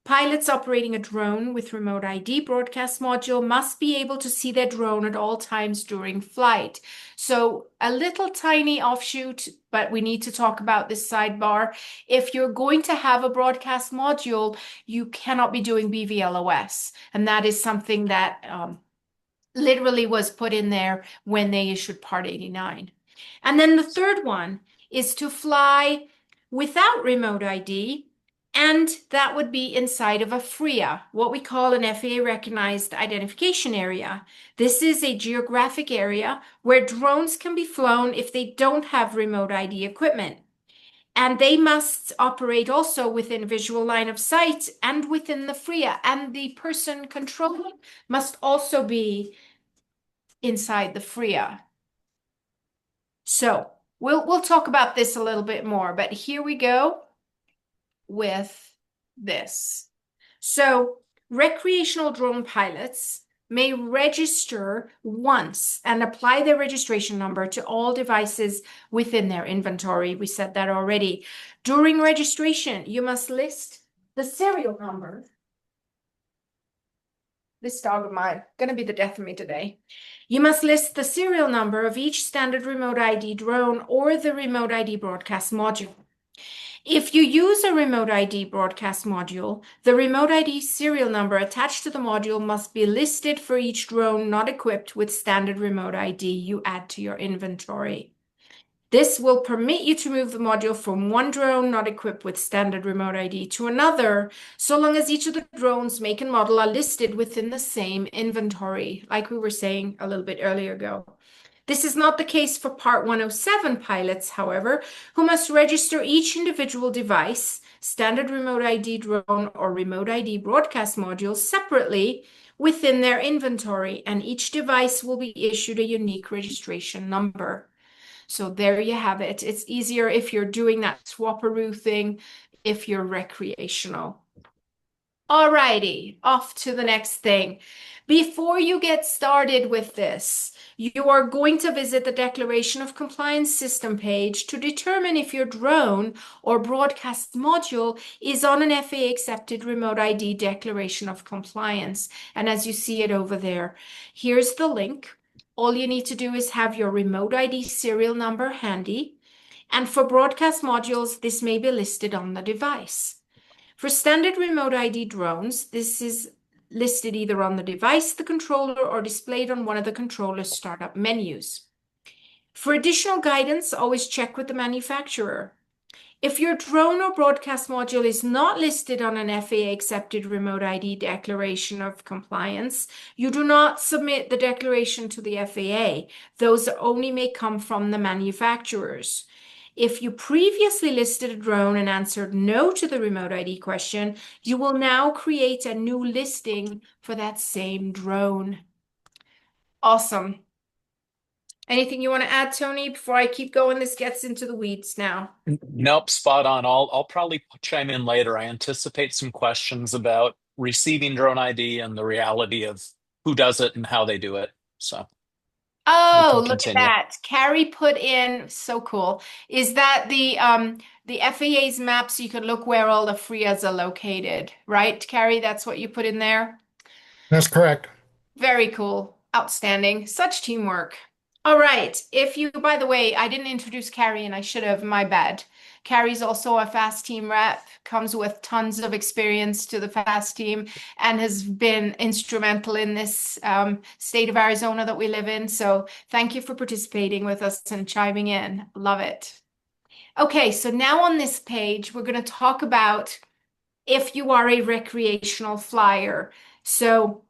Speaker 1: Pilots operating a drone with remote ID broadcast module must be able to see their drone at all times during flight. So a little tiny offshoot, but we need to talk about this sidebar. If you're going to have a broadcast module, you cannot be doing BVLOS. And that is something that literally was put in there when they issued Part 89. And then the third one is to fly without remote ID, and that would be inside of a FRIA, what we call an FAA recognized identification area. This is a geographic area where drones can be flown if they don't have remote ID equipment. And they must operate also within visual line of sight and within the FRIA. And the person controlling must also be inside the FRIA. So we'll talk about this a little bit more, but here we go with this. So recreational drone pilots may register once and apply their registration number to all devices within their inventory. We said that already. During registration, you must list the serial number. This dog of mine, gonna be the death of me today. You must list the serial number of each standard remote ID drone or the remote ID broadcast module. If you use a remote ID broadcast module, the remote ID serial number attached to the module must be listed for each drone not equipped with standard remote ID you add to your inventory. This will permit you to move the module from one drone not equipped with standard remote ID to another, so long as each of the drones make and model are listed within the same inventory, like we were saying a little bit earlier ago. This is not the case for Part 107 pilots, however, who must register each individual device, standard remote ID drone or remote ID broadcast module separately within their inventory, and each device will be issued a unique registration number. So there you have it. It's easier if you're doing that swapperoo thing, if you're recreational. Alrighty, off to the next thing. Before you get started with this, you are going to visit the Declaration of Compliance System page to determine if your drone or broadcast module is on an FAA accepted remote ID Declaration of Compliance. And as you see it over there, here's the link. All you need to do is have your remote ID serial number handy. And for broadcast modules, this may be listed on the device. For standard remote ID drones, this is listed either on the device, the controller, or displayed on one of the controller's startup menus. For additional guidance, always check with the manufacturer. If your drone or broadcast module is not listed on an FAA-accepted remote ID declaration of compliance, you do not submit the declaration to the FAA. Those only may come from the manufacturers. If you previously listed a drone and answered no to the remote ID question, you will now create a new listing for that same drone. Awesome. Anything you want to add, Tony, before I keep going? This gets into the weeds now.
Speaker 2: Nope, spot on. I'll probably chime in later. I anticipate some questions about receiving drone ID and the reality of who does it and how they do it. So we
Speaker 1: Oh,
Speaker 2: can
Speaker 1: look at
Speaker 2: continue.
Speaker 1: that. Carrie put in, so cool. Is that the FAA's map so you can look where all the FRIAs are located, right, Carrie? That's what you put in there?
Speaker 5: That's correct.
Speaker 1: Very cool. Outstanding. Such teamwork. All right. If you, by the way, I didn't introduce Carrie and I should have, my bad. Carrie's also a FAST team rep, comes with tons of experience to the FAST team, and has been instrumental in this state of Arizona that we live in. So thank you for participating with us and chiming in. Love it. Okay, so now on this page, we're going to talk about if you are a recreational flyer. So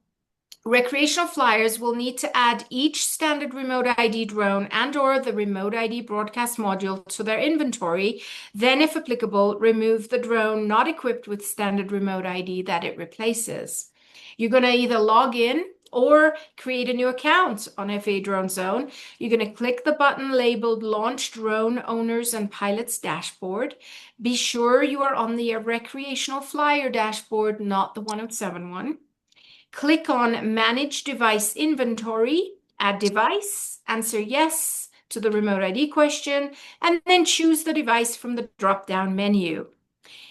Speaker 1: recreational flyers will need to add each standard remote ID drone and/or the remote ID broadcast module to their inventory. Then, if applicable, remove the drone not equipped with standard remote ID that it replaces. You're going to either log in or create a new account on FAA Drone Zone. You're going to click the button labeled Launch Drone Owners and Pilots Dashboard. Be sure you are on the recreational flyer dashboard, not the 107 one. Click on Manage Device Inventory, add device, answer yes to the remote ID question, and then choose the device from the drop-down menu.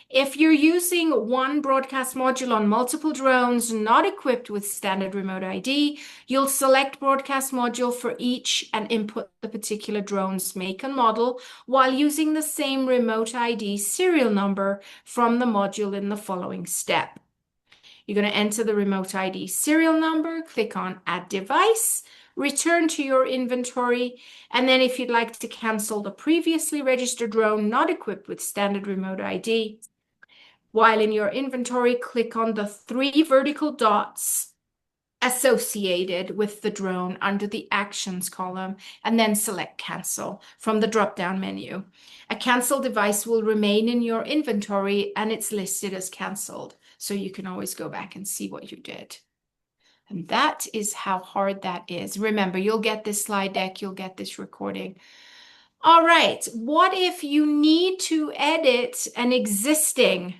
Speaker 1: If you're using one broadcast module on multiple drones not equipped with standard remote ID, you'll select broadcast module for each and input the particular drone's make and model while using the same remote ID serial number from the module in the following step. You're going to enter the remote ID serial number, click on Add Device, return to your inventory, and then if you'd like to cancel the previously registered drone not equipped with standard remote ID, while in your inventory, click on the 3 vertical dots associated with the drone under the Actions column, and then select Cancel from the drop-down menu. A cancel device will remain in your inventory and it's listed as canceled. So you can always go back and see what you did. And that is how hard that is. Remember, you'll get this slide deck, you'll get this recording. All right, what if you need to edit an existing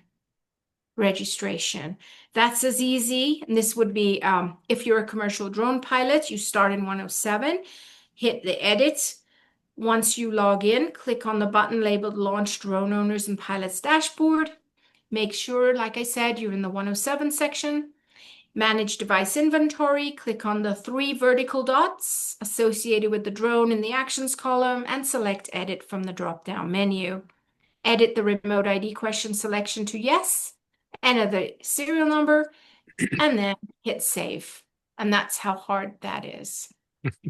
Speaker 1: registration? That's as easy. And this would be if you're a commercial drone pilot, you start in 107, hit the edit. Once you log in, click on the button labeled Launch Drone Owners and Pilots Dashboard. Make sure, like I said, you're in the 107 section. Manage Device Inventory. Click on the 3 vertical dots associated with the drone in the Actions column and select Edit from the drop-down menu. Edit the remote ID question selection to yes, enter the serial number, and then hit Save. And that's how hard that is.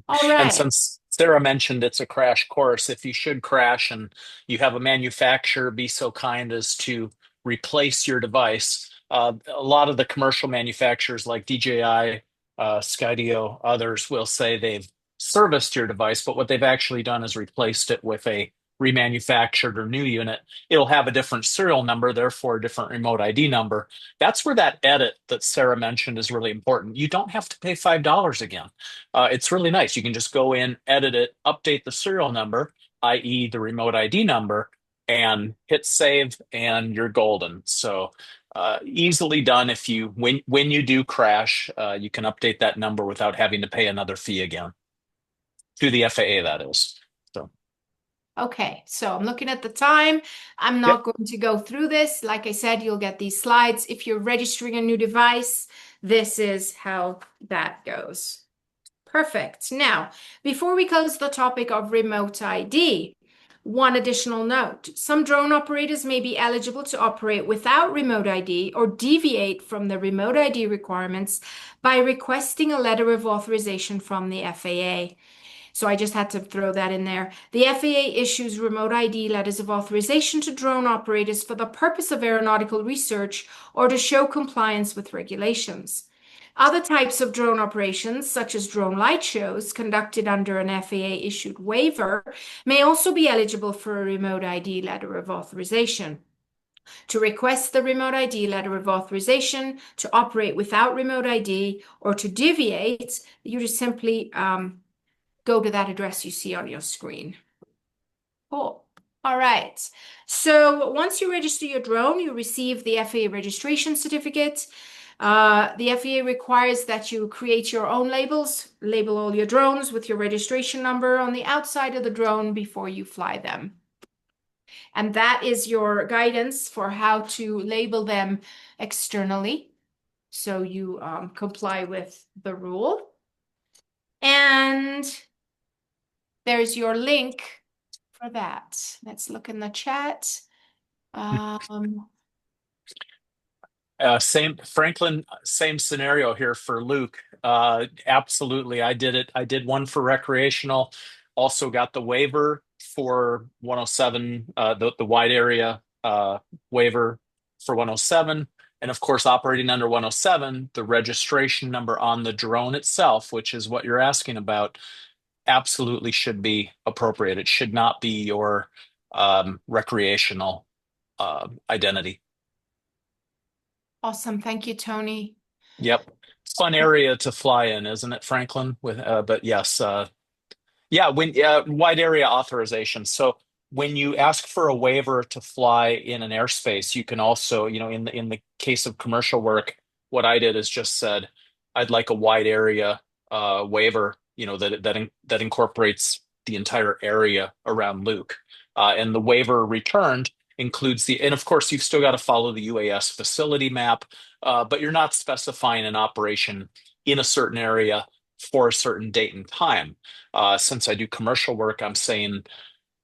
Speaker 1: All
Speaker 2: And
Speaker 1: right.
Speaker 2: since Sarah mentioned it's a crash course, if you should crash and you have a manufacturer be so kind as to replace your device, a lot of the commercial manufacturers like DJI, Skydio, others will say they've serviced your device, but what they've actually done is replaced it with a remanufactured or new unit. It'll have a different serial number, therefore a different remote ID number. That's where that edit that Sarah mentioned is really important. You don't have to pay $5 again. It's really nice. You can just go in, edit it, update the serial number, i.e., the remote ID number, and hit save, and you're golden. So easily done. If you when you do crash, you can update that number without having to pay another fee again to the FAA. That is. So
Speaker 1: Okay, so I'm looking at the time. I'm
Speaker 2: yep.
Speaker 1: not going to go through this. Like I said, you'll get these slides. If you're registering a new device, this is how that goes. Perfect. Now, before we close the topic of remote ID, one additional note. Some drone operators may be eligible to operate without remote ID or deviate from the remote ID requirements by requesting a letter of authorization from the FAA. So I just had to throw that in there. The FAA issues remote ID letters of authorization to drone operators for the purpose of aeronautical research or to show compliance with regulations. Other types of drone operations, such as drone light shows conducted under an FAA-issued waiver, may also be eligible for a remote ID letter of authorization. To request the remote ID letter of authorization to operate without remote ID or to deviate, you just simply go to that address you see on your screen. Cool. All right. So once you register your drone, you receive the FAA registration certificate. The FAA requires that you create your own labels, label all your drones with your registration number on the outside of the drone before you fly them. And that is your guidance for how to label them externally. So you comply with the rule. And there's your link for that. Let's look in the chat.
Speaker 2: Same Franklin, same scenario here for Luke. Absolutely. I did it. I did one for recreational, also got the waiver for 107, the wide area waiver for 107. And of course, operating under 107, the registration number on the drone itself, which is what you're asking about, absolutely should be appropriate. It should not be your recreational identity.
Speaker 1: Awesome. Thank you, Tony.
Speaker 2: Yep. Fun area to fly in, isn't it, Franklin? With but yes, yeah, when wide area authorization. So when you ask for a waiver to fly in an airspace, you can also, in the case of commercial work, what I did is just said, I'd like a wide area waiver, that incorporates the entire area around Luke. And the waiver returned includes and of course you've still got to follow the UAS facility map, but you're not specifying an operation in a certain area for a certain date and time. Since I do commercial work, I'm saying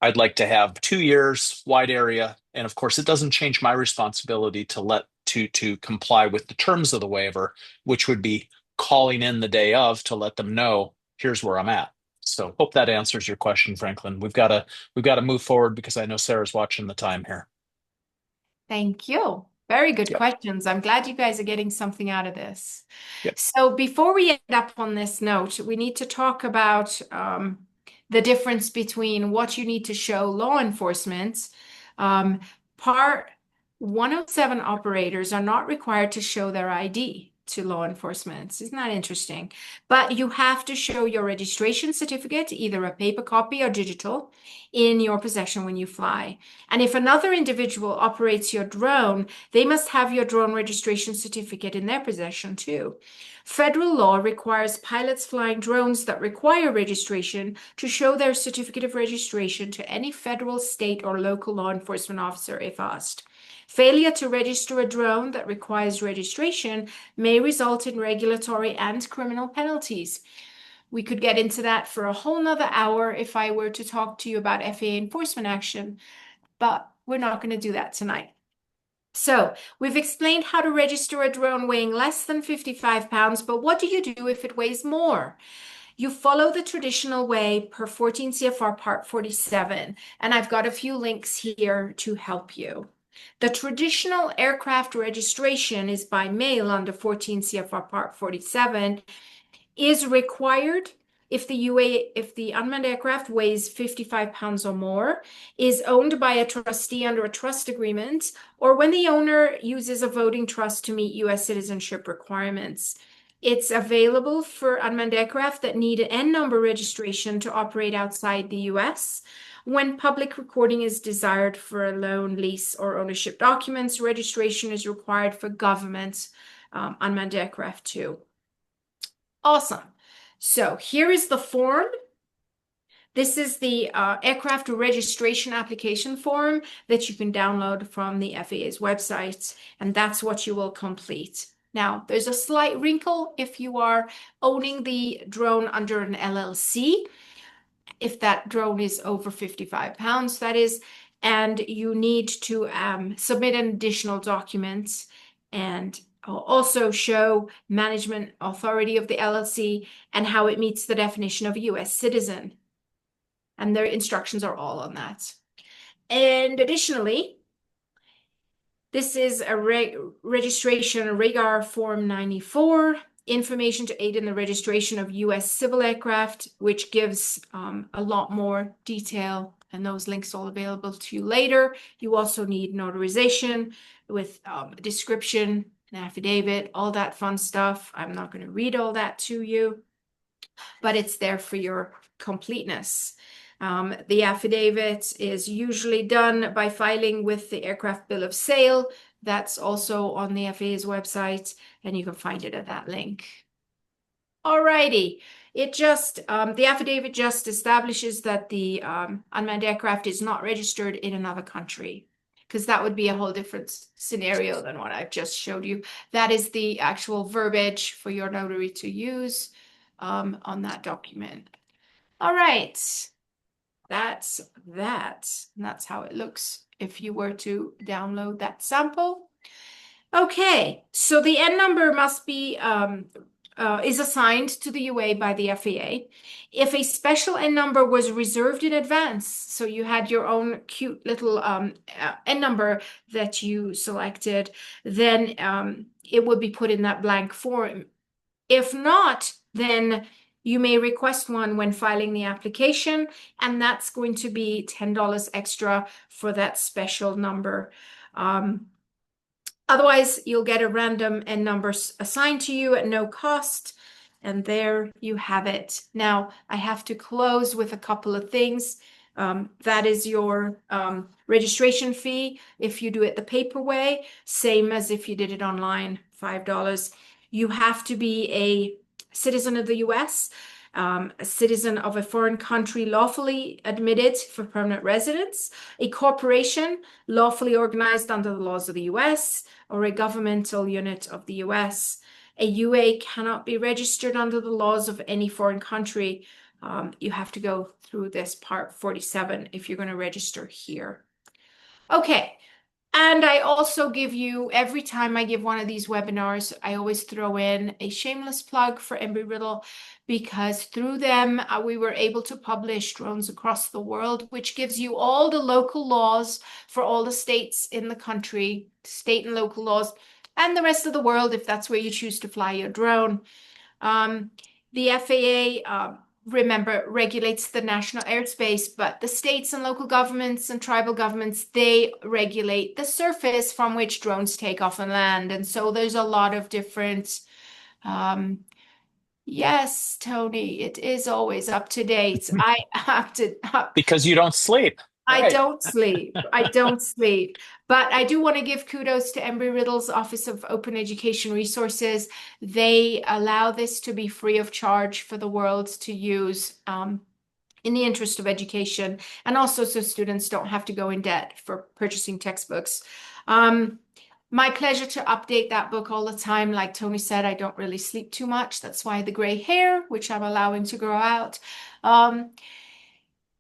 Speaker 2: I'd like to have 2 years wide area, and of course, it doesn't change my responsibility to comply with the terms of the waiver, which would be calling in the day of to let them know here's where I'm at. So, hope that answers your question, Franklin. We've got to move forward because I know Sarah's watching the time here.
Speaker 1: Thank you. Very good
Speaker 2: Yep.
Speaker 1: questions. I'm glad you guys are getting something out of this.
Speaker 2: Yep.
Speaker 1: So before we end up on this note, we need to talk about the difference between what you need to show law enforcement. Part 107 operators are not required to show their ID to law enforcement. Isn't that interesting? But you have to show your registration certificate, either a paper copy or digital, in your possession when you fly. And if another individual operates your drone, they must have your drone registration certificate in their possession too. Federal law requires pilots flying drones that require registration to show their certificate of registration to any federal, state, or local law enforcement officer if asked. Failure to register a drone that requires registration may result in regulatory and criminal penalties. We could get into that for a whole nother hour if I were to talk to you about FAA enforcement action, but we're not going to do that tonight. So we've explained how to register a drone weighing less than 55 pounds, but what do you do if it weighs more? You follow the traditional way per 14 CFR Part 47, and I've got a few links here to help you. The traditional aircraft registration is by mail under 14 CFR Part 47, is required if the unmanned aircraft weighs 55 pounds or more, is owned by a trustee under a trust agreement, or when the owner uses a voting trust to meet U.S. citizenship requirements. It's available for unmanned aircraft that need an N number registration to operate outside the U.S. When public recording is desired for a loan, lease, or ownership documents, registration is required for government unmanned aircraft too. Awesome. So here is the form. This is the aircraft registration application form that you can download from the FAA's website, and that's what you will complete. Now, there's a slight wrinkle if you are owning the drone under an LLC, if that drone is over 55 pounds, that is, and you need to submit an additional document and also show management authority of the LLC and how it meets the definition of a U.S. citizen. And their instructions are all on that. And additionally, this is a registration, REGAR Form 94. information to aid in the registration of U.S. civil aircraft, which gives a lot more detail, and those links all available to you later. You also need notarization with a description, an affidavit, all that fun stuff. I'm not going to read all that to you, but it's there for your completeness. The affidavit is usually done by filing with the aircraft bill of sale. That's also on the FAA's website, and you can find it at that link. Alrighty, the affidavit just establishes that the unmanned aircraft is not registered in another country, because that would be a whole different scenario than what I've just showed you. That is the actual verbiage for your notary to use on that document. All right, that's that. And that's how it looks if you were to download that sample. Okay, so the N number must be is assigned to the UA by the FAA. If a special N number was reserved in advance, so you had your own cute little N number that you selected, then it would be put in that blank form. If not, then you may request one when filing the application, and that's going to be $10 extra for that special number. Otherwise, you'll get a random N number assigned to you at no cost. And there you have it. Now, I have to close with a couple of things. That is your registration fee if you do it the paper way, same as if you did it online, $5. You have to be a citizen of the US, a citizen of a foreign country lawfully admitted for permanent residence, a corporation lawfully organized under the laws of the US, or a governmental unit of the US. A UA cannot be registered under the laws of any foreign country. You have to go through this part 47 if you're going to register here. Okay. And I also give you, every time I give one of these webinars, I always throw in a shameless plug for Embry-Riddle, because through them, we were able to publish drones across the world, which gives you all the local laws for all the states in the country, state and local laws, and the rest of the world, if that's where you choose to fly your drone. The FAA, remember, regulates the national airspace, but the states and local governments and tribal governments, they regulate the surface from which drones take off and land. And so there's a lot of different, yes, Tony, it is always up to date. I have to,
Speaker 2: Because you don't sleep.
Speaker 1: I
Speaker 2: Right.
Speaker 1: don't sleep. I don't sleep. But I do want to give kudos to Embry-Riddle's Office of Open Education Resources. They allow this to be free of charge for the world to use in the interest of education, and also so students don't have to go in debt for purchasing textbooks. My pleasure to update that book all the time. Like Tony said, I don't really sleep too much. That's why the gray hair, which I'm allowing to grow out.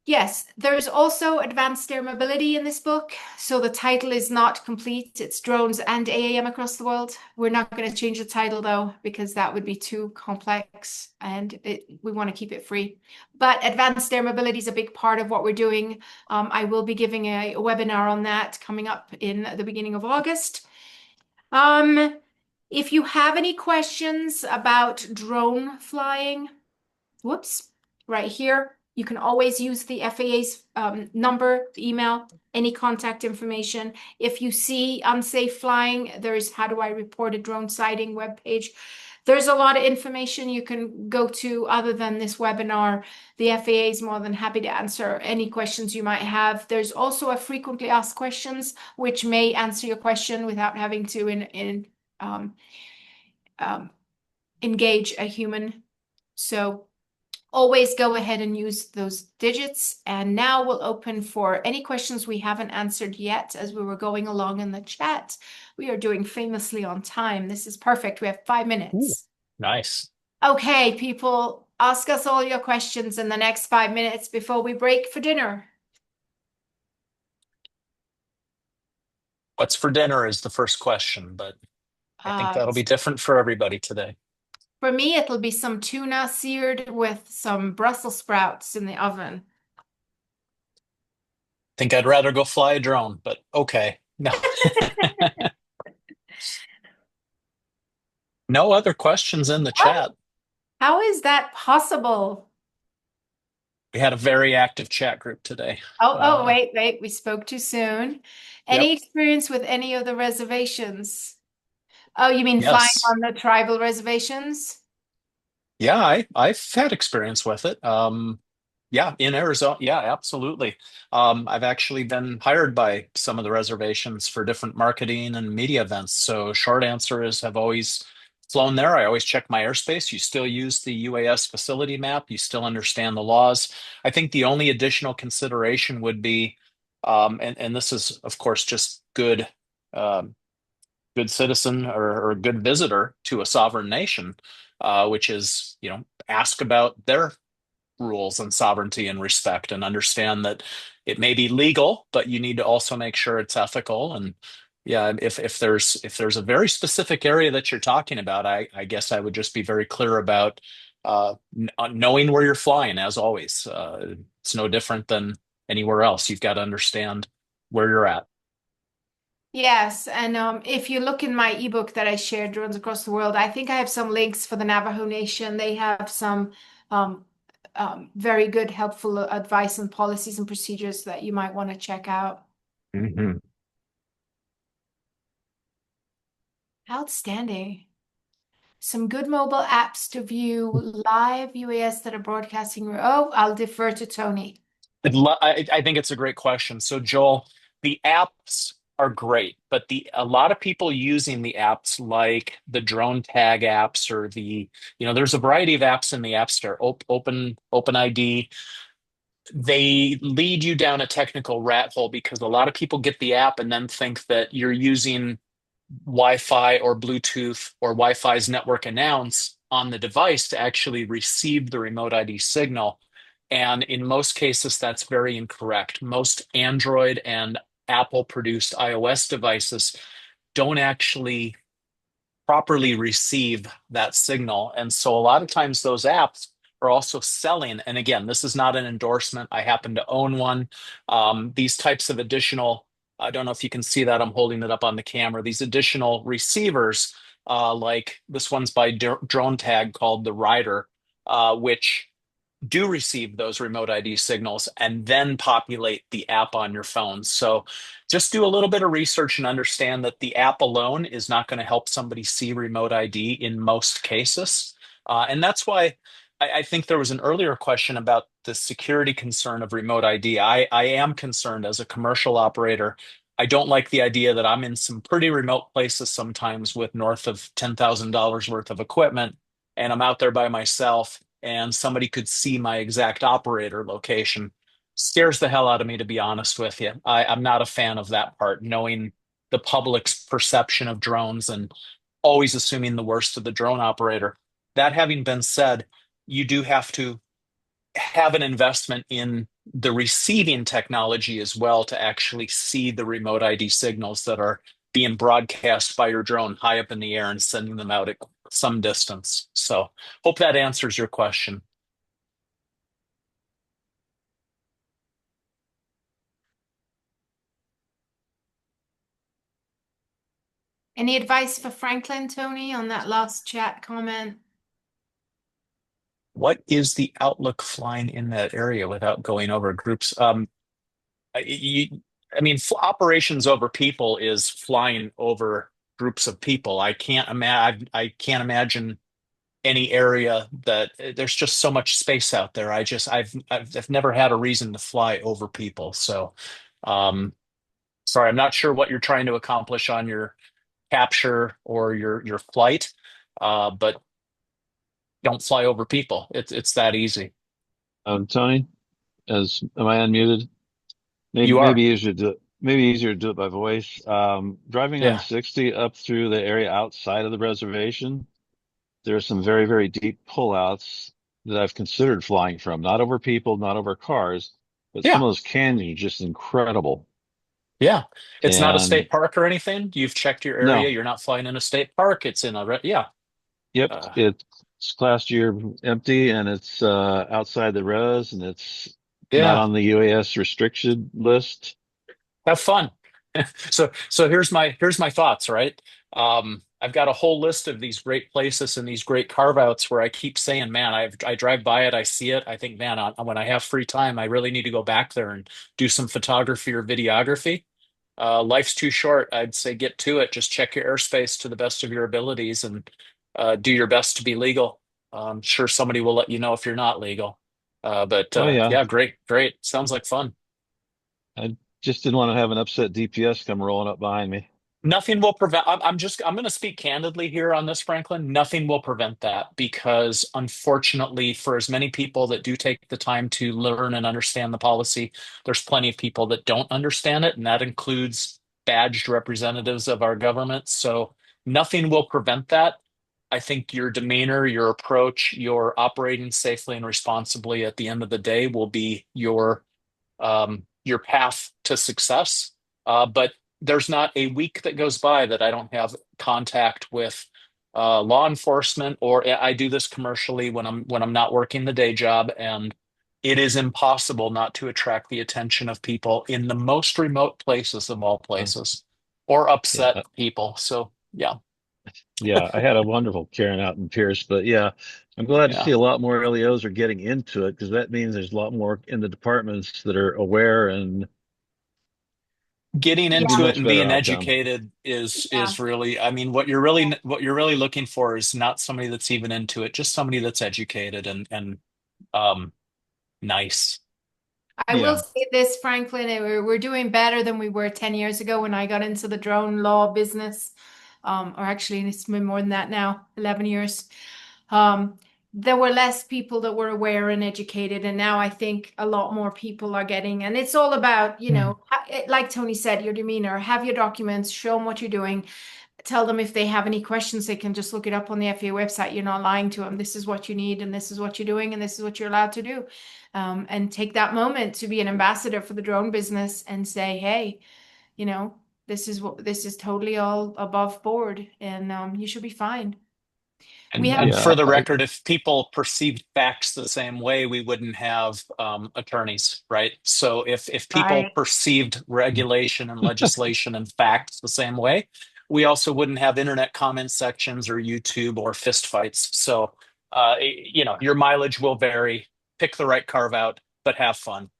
Speaker 1: Yes, there's also advanced air mobility in this book. So the title is not complete. It's drones and AAM across the world. We're not going to change the title though, because that would be too complex, and we want to keep it free. But advanced air mobility is a big part of what we're doing. I will be giving a webinar on that coming up in the beginning of August. If you have any questions about drone flying, whoops, right here, you can always use the FAA's number, email, any contact information. If you see unsafe flying, there's How Do I Report a Drone Sighting webpage. There's a lot of information you can go to other than this webinar. The FAA is more than happy to answer any questions you might have. There's also a frequently asked questions, which may answer your question without having to engage a human. So always go ahead and use those digits. And now we'll open for any questions we haven't answered yet as we were going along in the chat. We are doing famously on time. This is perfect. We have 5 minutes.
Speaker 2: Ooh, nice.
Speaker 1: Okay, people, ask us all your questions in the next 5 minutes before we break for dinner.
Speaker 2: What's for dinner is the first question, but I think that'll be different for everybody today.
Speaker 1: For me, it'll be some tuna seared with some Brussels sprouts in the oven.
Speaker 2: Think I'd rather go fly a drone, but okay. No. No other questions in the
Speaker 1: What?
Speaker 2: chat.
Speaker 1: How is that possible?
Speaker 2: We had a very active chat group today.
Speaker 1: Oh, wait, we spoke too soon. Any
Speaker 2: Yep.
Speaker 1: experience with any of the reservations? Oh, you mean flying
Speaker 2: Yes.
Speaker 1: on the tribal reservations?
Speaker 2: Yeah, I've had experience with it. Yeah, in Arizona. Yeah, absolutely. I've actually been hired by some of the reservations for different marketing and media events. So short answer is I've always flown there. I always check my airspace. You still use the UAS facility map. You still understand the laws. I think the only additional consideration would be, and this is of course just um, good citizen or good visitor to a sovereign nation, which is, ask about their rules and sovereignty and respect and understand that it may be legal, but you need to also make sure it's ethical. And yeah, if there's a very specific area that you're talking about, I guess I would just be very clear about knowing where you're flying, as always. It's no different than anywhere else. You've got to understand where you're at.
Speaker 1: Yes, and if you look in my ebook that I shared, Drones Across the World, I think I have some links for the Navajo Nation. They have some um, very good, helpful advice and policies and procedures that you might want to check out.
Speaker 2: Mhm.
Speaker 1: Outstanding. Some good mobile apps to view live UAS that are broadcasting. Oh, I'll defer to Tony.
Speaker 2: I think it's a great question. So, Joel, the apps are great, but a lot of people using the apps like the drone tag apps or there's a variety of apps in the App Store. OpenID, they lead you down a technical rat hole because a lot of people get the app and then think that you're using Wi-Fi or Bluetooth or Wi-Fi's network announce on the device to actually receive the remote ID signal. And in most cases, that's very incorrect. Most Android and Apple produced iOS devices don't actually properly receive that signal. And so a lot of times those apps are also selling. And again, this is not an endorsement. I happen to own one. These types of additional, I don't know if you can see that. I'm holding it up on the camera. These additional receivers, like this one's by Drone Tag called the Rider, which do receive those remote ID signals and then populate the app on your phone. So just do a little bit of research and understand that the app alone is not going to help somebody see remote ID in most cases. And that's why I think there was an earlier question about the security concern of remote ID. I am concerned as a commercial operator. I don't like the idea that I'm in some pretty remote places sometimes with north of $10,000 worth of equipment, and I'm out there by myself and somebody could see my exact operator location. Scares the hell out of me, to be honest with you. I'm not a fan of that part, knowing the public's perception of drones and always assuming the worst of the drone operator. That having been said, you do have to have an investment in the receiving technology as well to actually see the remote ID signals that are being broadcast by your drone high up in the air and sending them out at some distance. So, hope that answers your question.
Speaker 1: Any advice for Franklin, Tony, on that last chat comment?
Speaker 2: What is the outlook flying in that area without going over groups? You, I mean, operations over people is flying over groups of people. I can't imagine any area that there's just so much space out there. I've never had a reason to fly over people. So, um, sorry, I'm not sure what you're trying to accomplish on your capture or your flight, but don't fly over people. It's that easy.
Speaker 5: Tony, am I unmuted? Maybe
Speaker 2: You are.
Speaker 5: maybe easier to do it by voice. Driving on
Speaker 2: Yeah.
Speaker 5: 60 up through the area outside of the reservation, there are some very, very deep pullouts that I've considered flying from, not over people, not over cars, but some
Speaker 2: Yeah.
Speaker 5: of those canyons are just incredible.
Speaker 2: Yeah. It's not a
Speaker 5: And
Speaker 2: state park or anything. You've checked your area.
Speaker 5: no,
Speaker 2: You're not flying in a state park. It's in yeah.
Speaker 5: yep,
Speaker 2: Uh,
Speaker 5: it's classed year empty and it's outside the res and it's not
Speaker 2: yeah.
Speaker 5: on the UAS restriction list.
Speaker 2: Have fun. So here's my thoughts, right? I've got a whole list of these great places and these great carve outs where I keep saying, man, I drive by it, I see it, I think, man, when I have free time, I really need to go back there and do some photography or videography. Life's too short. I'd say get to it. Just check your airspace to the best of your abilities and do your best to be legal. I'm sure somebody will let you know if you're not legal. But
Speaker 5: Oh yeah.
Speaker 2: yeah, great, great. Sounds like fun.
Speaker 5: I just didn't want to have an upset DPS come rolling up behind me.
Speaker 2: Nothing will prevent, I'm going to speak candidly here on this, Franklin. Nothing will prevent that because unfortunately, for as many people that do take the time to learn and understand the policy, there's plenty of people that don't understand it, and that includes badged representatives of our government. So nothing will prevent that. I think your demeanor, your approach, your operating safely and responsibly at the end of the day will be your path to success. But there's not a week that goes by that I don't have contact with law enforcement, or I do this commercially when I'm not working the day job, and it is impossible not to attract the attention of people in the most remote places of all
Speaker 5: Uh,
Speaker 2: places, or
Speaker 5: yeah,
Speaker 2: upset people. So yeah,
Speaker 5: yeah, I had a wonderful Karen out in Pierce, but yeah, I'm glad to
Speaker 2: yeah.
Speaker 5: see a lot more LEOs are getting into it because that means there's a lot more in the departments that are aware and
Speaker 2: Getting
Speaker 5: should be
Speaker 2: into it
Speaker 5: much
Speaker 2: and
Speaker 5: better
Speaker 2: being
Speaker 5: outcome.
Speaker 2: educated
Speaker 1: Yeah.
Speaker 2: is really, I mean, what you're really looking for is not somebody that's even into it, just somebody that's educated and um nice.
Speaker 1: I will
Speaker 5: Yeah,
Speaker 1: say this, Franklin, we're doing better than we were 10 years ago when I got into the drone law business. Or actually, it's been more than that now, 11 years. Um, there were less people that were aware and educated, and now I think a lot more people are getting, and it's all about, like Tony said, your demeanor, have your documents, show them what you're doing, tell them if they have any questions, they can just look it up on the FAA website. You're not lying to them. This is what you need, and this is what you're doing, and this is what you're allowed to do. And take that moment to be an ambassador for the drone business and say, hey, you know, this is totally all above board, and you should be fine. We have
Speaker 2: And for
Speaker 5: yeah,
Speaker 2: the record, if people perceived facts the same way, we wouldn't have attorneys, right? So if people
Speaker 1: right.
Speaker 2: perceived regulation and legislation and facts the same way, we also wouldn't have internet comment sections or YouTube or fist fights. So your mileage will vary. Pick the right carve out, but have fun.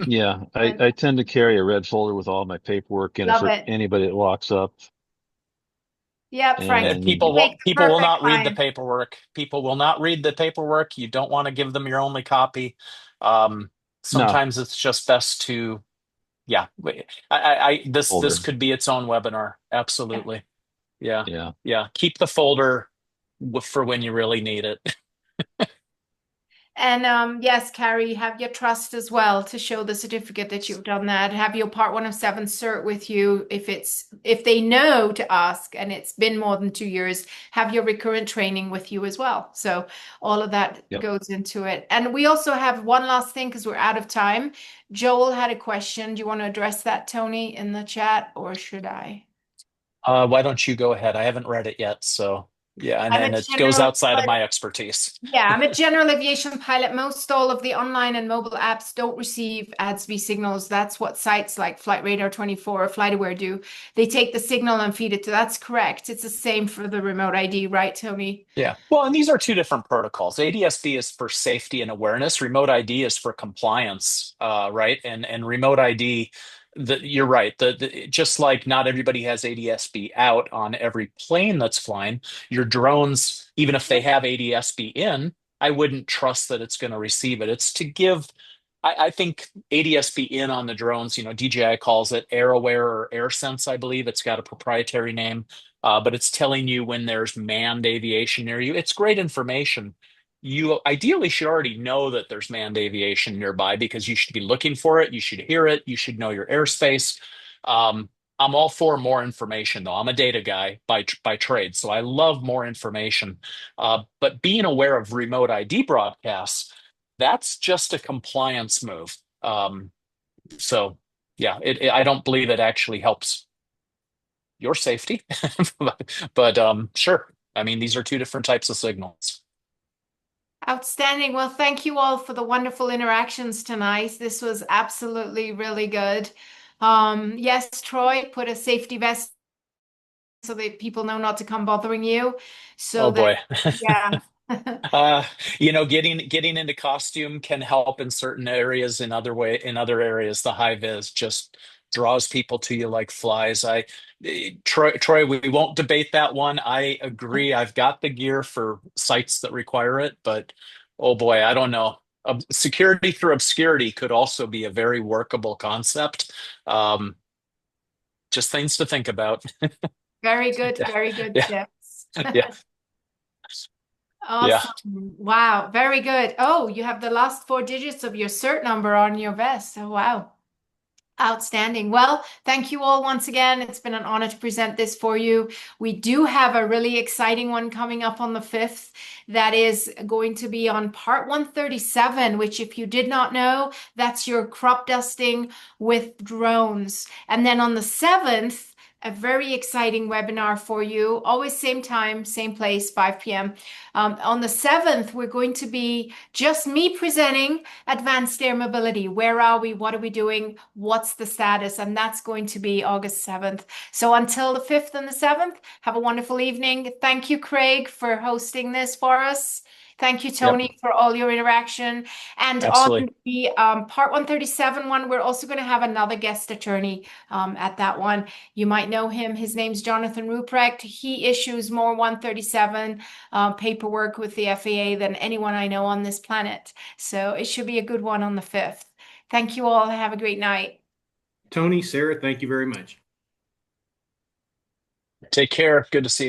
Speaker 5: yeah. I,
Speaker 1: And
Speaker 5: I tend to carry a red folder with all my paperwork in it
Speaker 1: love
Speaker 5: for
Speaker 1: it.
Speaker 5: anybody that walks up.
Speaker 1: Yep, Frank,
Speaker 2: And
Speaker 5: And
Speaker 1: you make the
Speaker 2: people will
Speaker 1: perfect
Speaker 2: not read the
Speaker 1: client.
Speaker 2: paperwork. People will not read the paperwork. You don't want to give them your only copy.
Speaker 5: no,
Speaker 2: Sometimes it's just best to, yeah. This
Speaker 5: folder.
Speaker 2: could be its own webinar.
Speaker 1: Yeah.
Speaker 2: Absolutely. Yeah,
Speaker 5: Yeah.
Speaker 2: yeah. Keep the folder for when you really need it.
Speaker 1: And yes, Carrie, have your trust as well to show the certificate that you've done that. Have your Part 107 cert with you if they know to ask and it's been more than 2 years. Have your recurrent training with you as well. So all of that
Speaker 5: Yep.
Speaker 1: goes into it. And we also have one last thing because we're out of time. Joel had a question. Do you want to address that, Tony, in the chat, or should I?
Speaker 2: Why don't you go ahead? I haven't read it yet, so yeah, and
Speaker 1: I'm a
Speaker 2: then it goes
Speaker 1: general.
Speaker 2: outside of my expertise.
Speaker 1: Yeah, I'm a general aviation pilot. Most all of the online and mobile apps don't receive ADS-B signals. That's what sites like Flight Radar 24 or FlightAware do. They take the signal and feed it to. That's correct. It's the same for the remote ID, right, Tony?
Speaker 2: Yeah. Well, and these are two different protocols. ADS-B is for safety and awareness. Remote ID is for compliance, right? And remote ID, you're right. Just like not everybody has ADS-B out on every plane that's flying, your drones, even if they have ADS-B in, I wouldn't trust that it's going to receive it. It's to give. I think ADS-B in on the drones, DJI calls it AirAware or AirSense, I believe. It's got a proprietary name, but it's telling you when there's manned aviation near you. It's great information. You ideally should already know that there's manned aviation nearby because you should be looking for it. You should hear it. You should know your airspace. Um, I'm all for more information, though. I'm a data guy by trade, so I love more information. But being aware of remote ID broadcasts, that's just a compliance move. So yeah, I don't believe it actually helps your safety, but sure. I mean, these are two different types of signals.
Speaker 1: Outstanding. Well, thank you all for the wonderful interactions tonight. This was absolutely really good. Yes, Troy, put a safety vest so that people know not to come bothering you. So
Speaker 2: Oh
Speaker 1: that,
Speaker 2: boy.
Speaker 1: yeah.
Speaker 2: Uh, getting into costume can help in certain areas. In other areas, the high vis just draws people to you like flies. Troy, we won't debate that one. I agree. I've got the gear for sites that require it, but oh boy, I don't know. Security through obscurity could also be a very workable concept. Um, just things to think about.
Speaker 1: Very good,
Speaker 2: Yeah,
Speaker 1: very good
Speaker 2: yeah,
Speaker 1: tips.
Speaker 2: yeah, yeah.
Speaker 1: Awesome. Wow, very good. Oh, you have the last four digits of your cert number on your vest. Oh, wow. Outstanding. Well, thank you all once again. It's been an honor to present this for you. We do have a really exciting one coming up on the 5th that is going to be on part 137, which, if you did not know, that's your crop dusting with drones. And then on the 7th, a very exciting webinar for you. Always same time, same place, 5 p.m. On the 7th, we're going to be just me presenting advanced air mobility. Where are we? What are we doing? What's the status? And that's going to be August 7th. So until the 5th and the 7th, have a wonderful evening. Thank you, Craig, for hosting this for us. Thank you,
Speaker 2: Yep,
Speaker 1: Tony, for all your interaction. And on
Speaker 2: absolutely.
Speaker 1: the part 137 one, we're also going to have another guest attorney at that one. You might know him. His name's Jonathan Ruprecht. He issues more 137 paperwork with the FAA than anyone I know on this planet. So it should be a good one on the 5th. Thank you all. Have a great night.
Speaker 3: Tony, Sarah, thank you very much.
Speaker 2: Take care. Good to see you.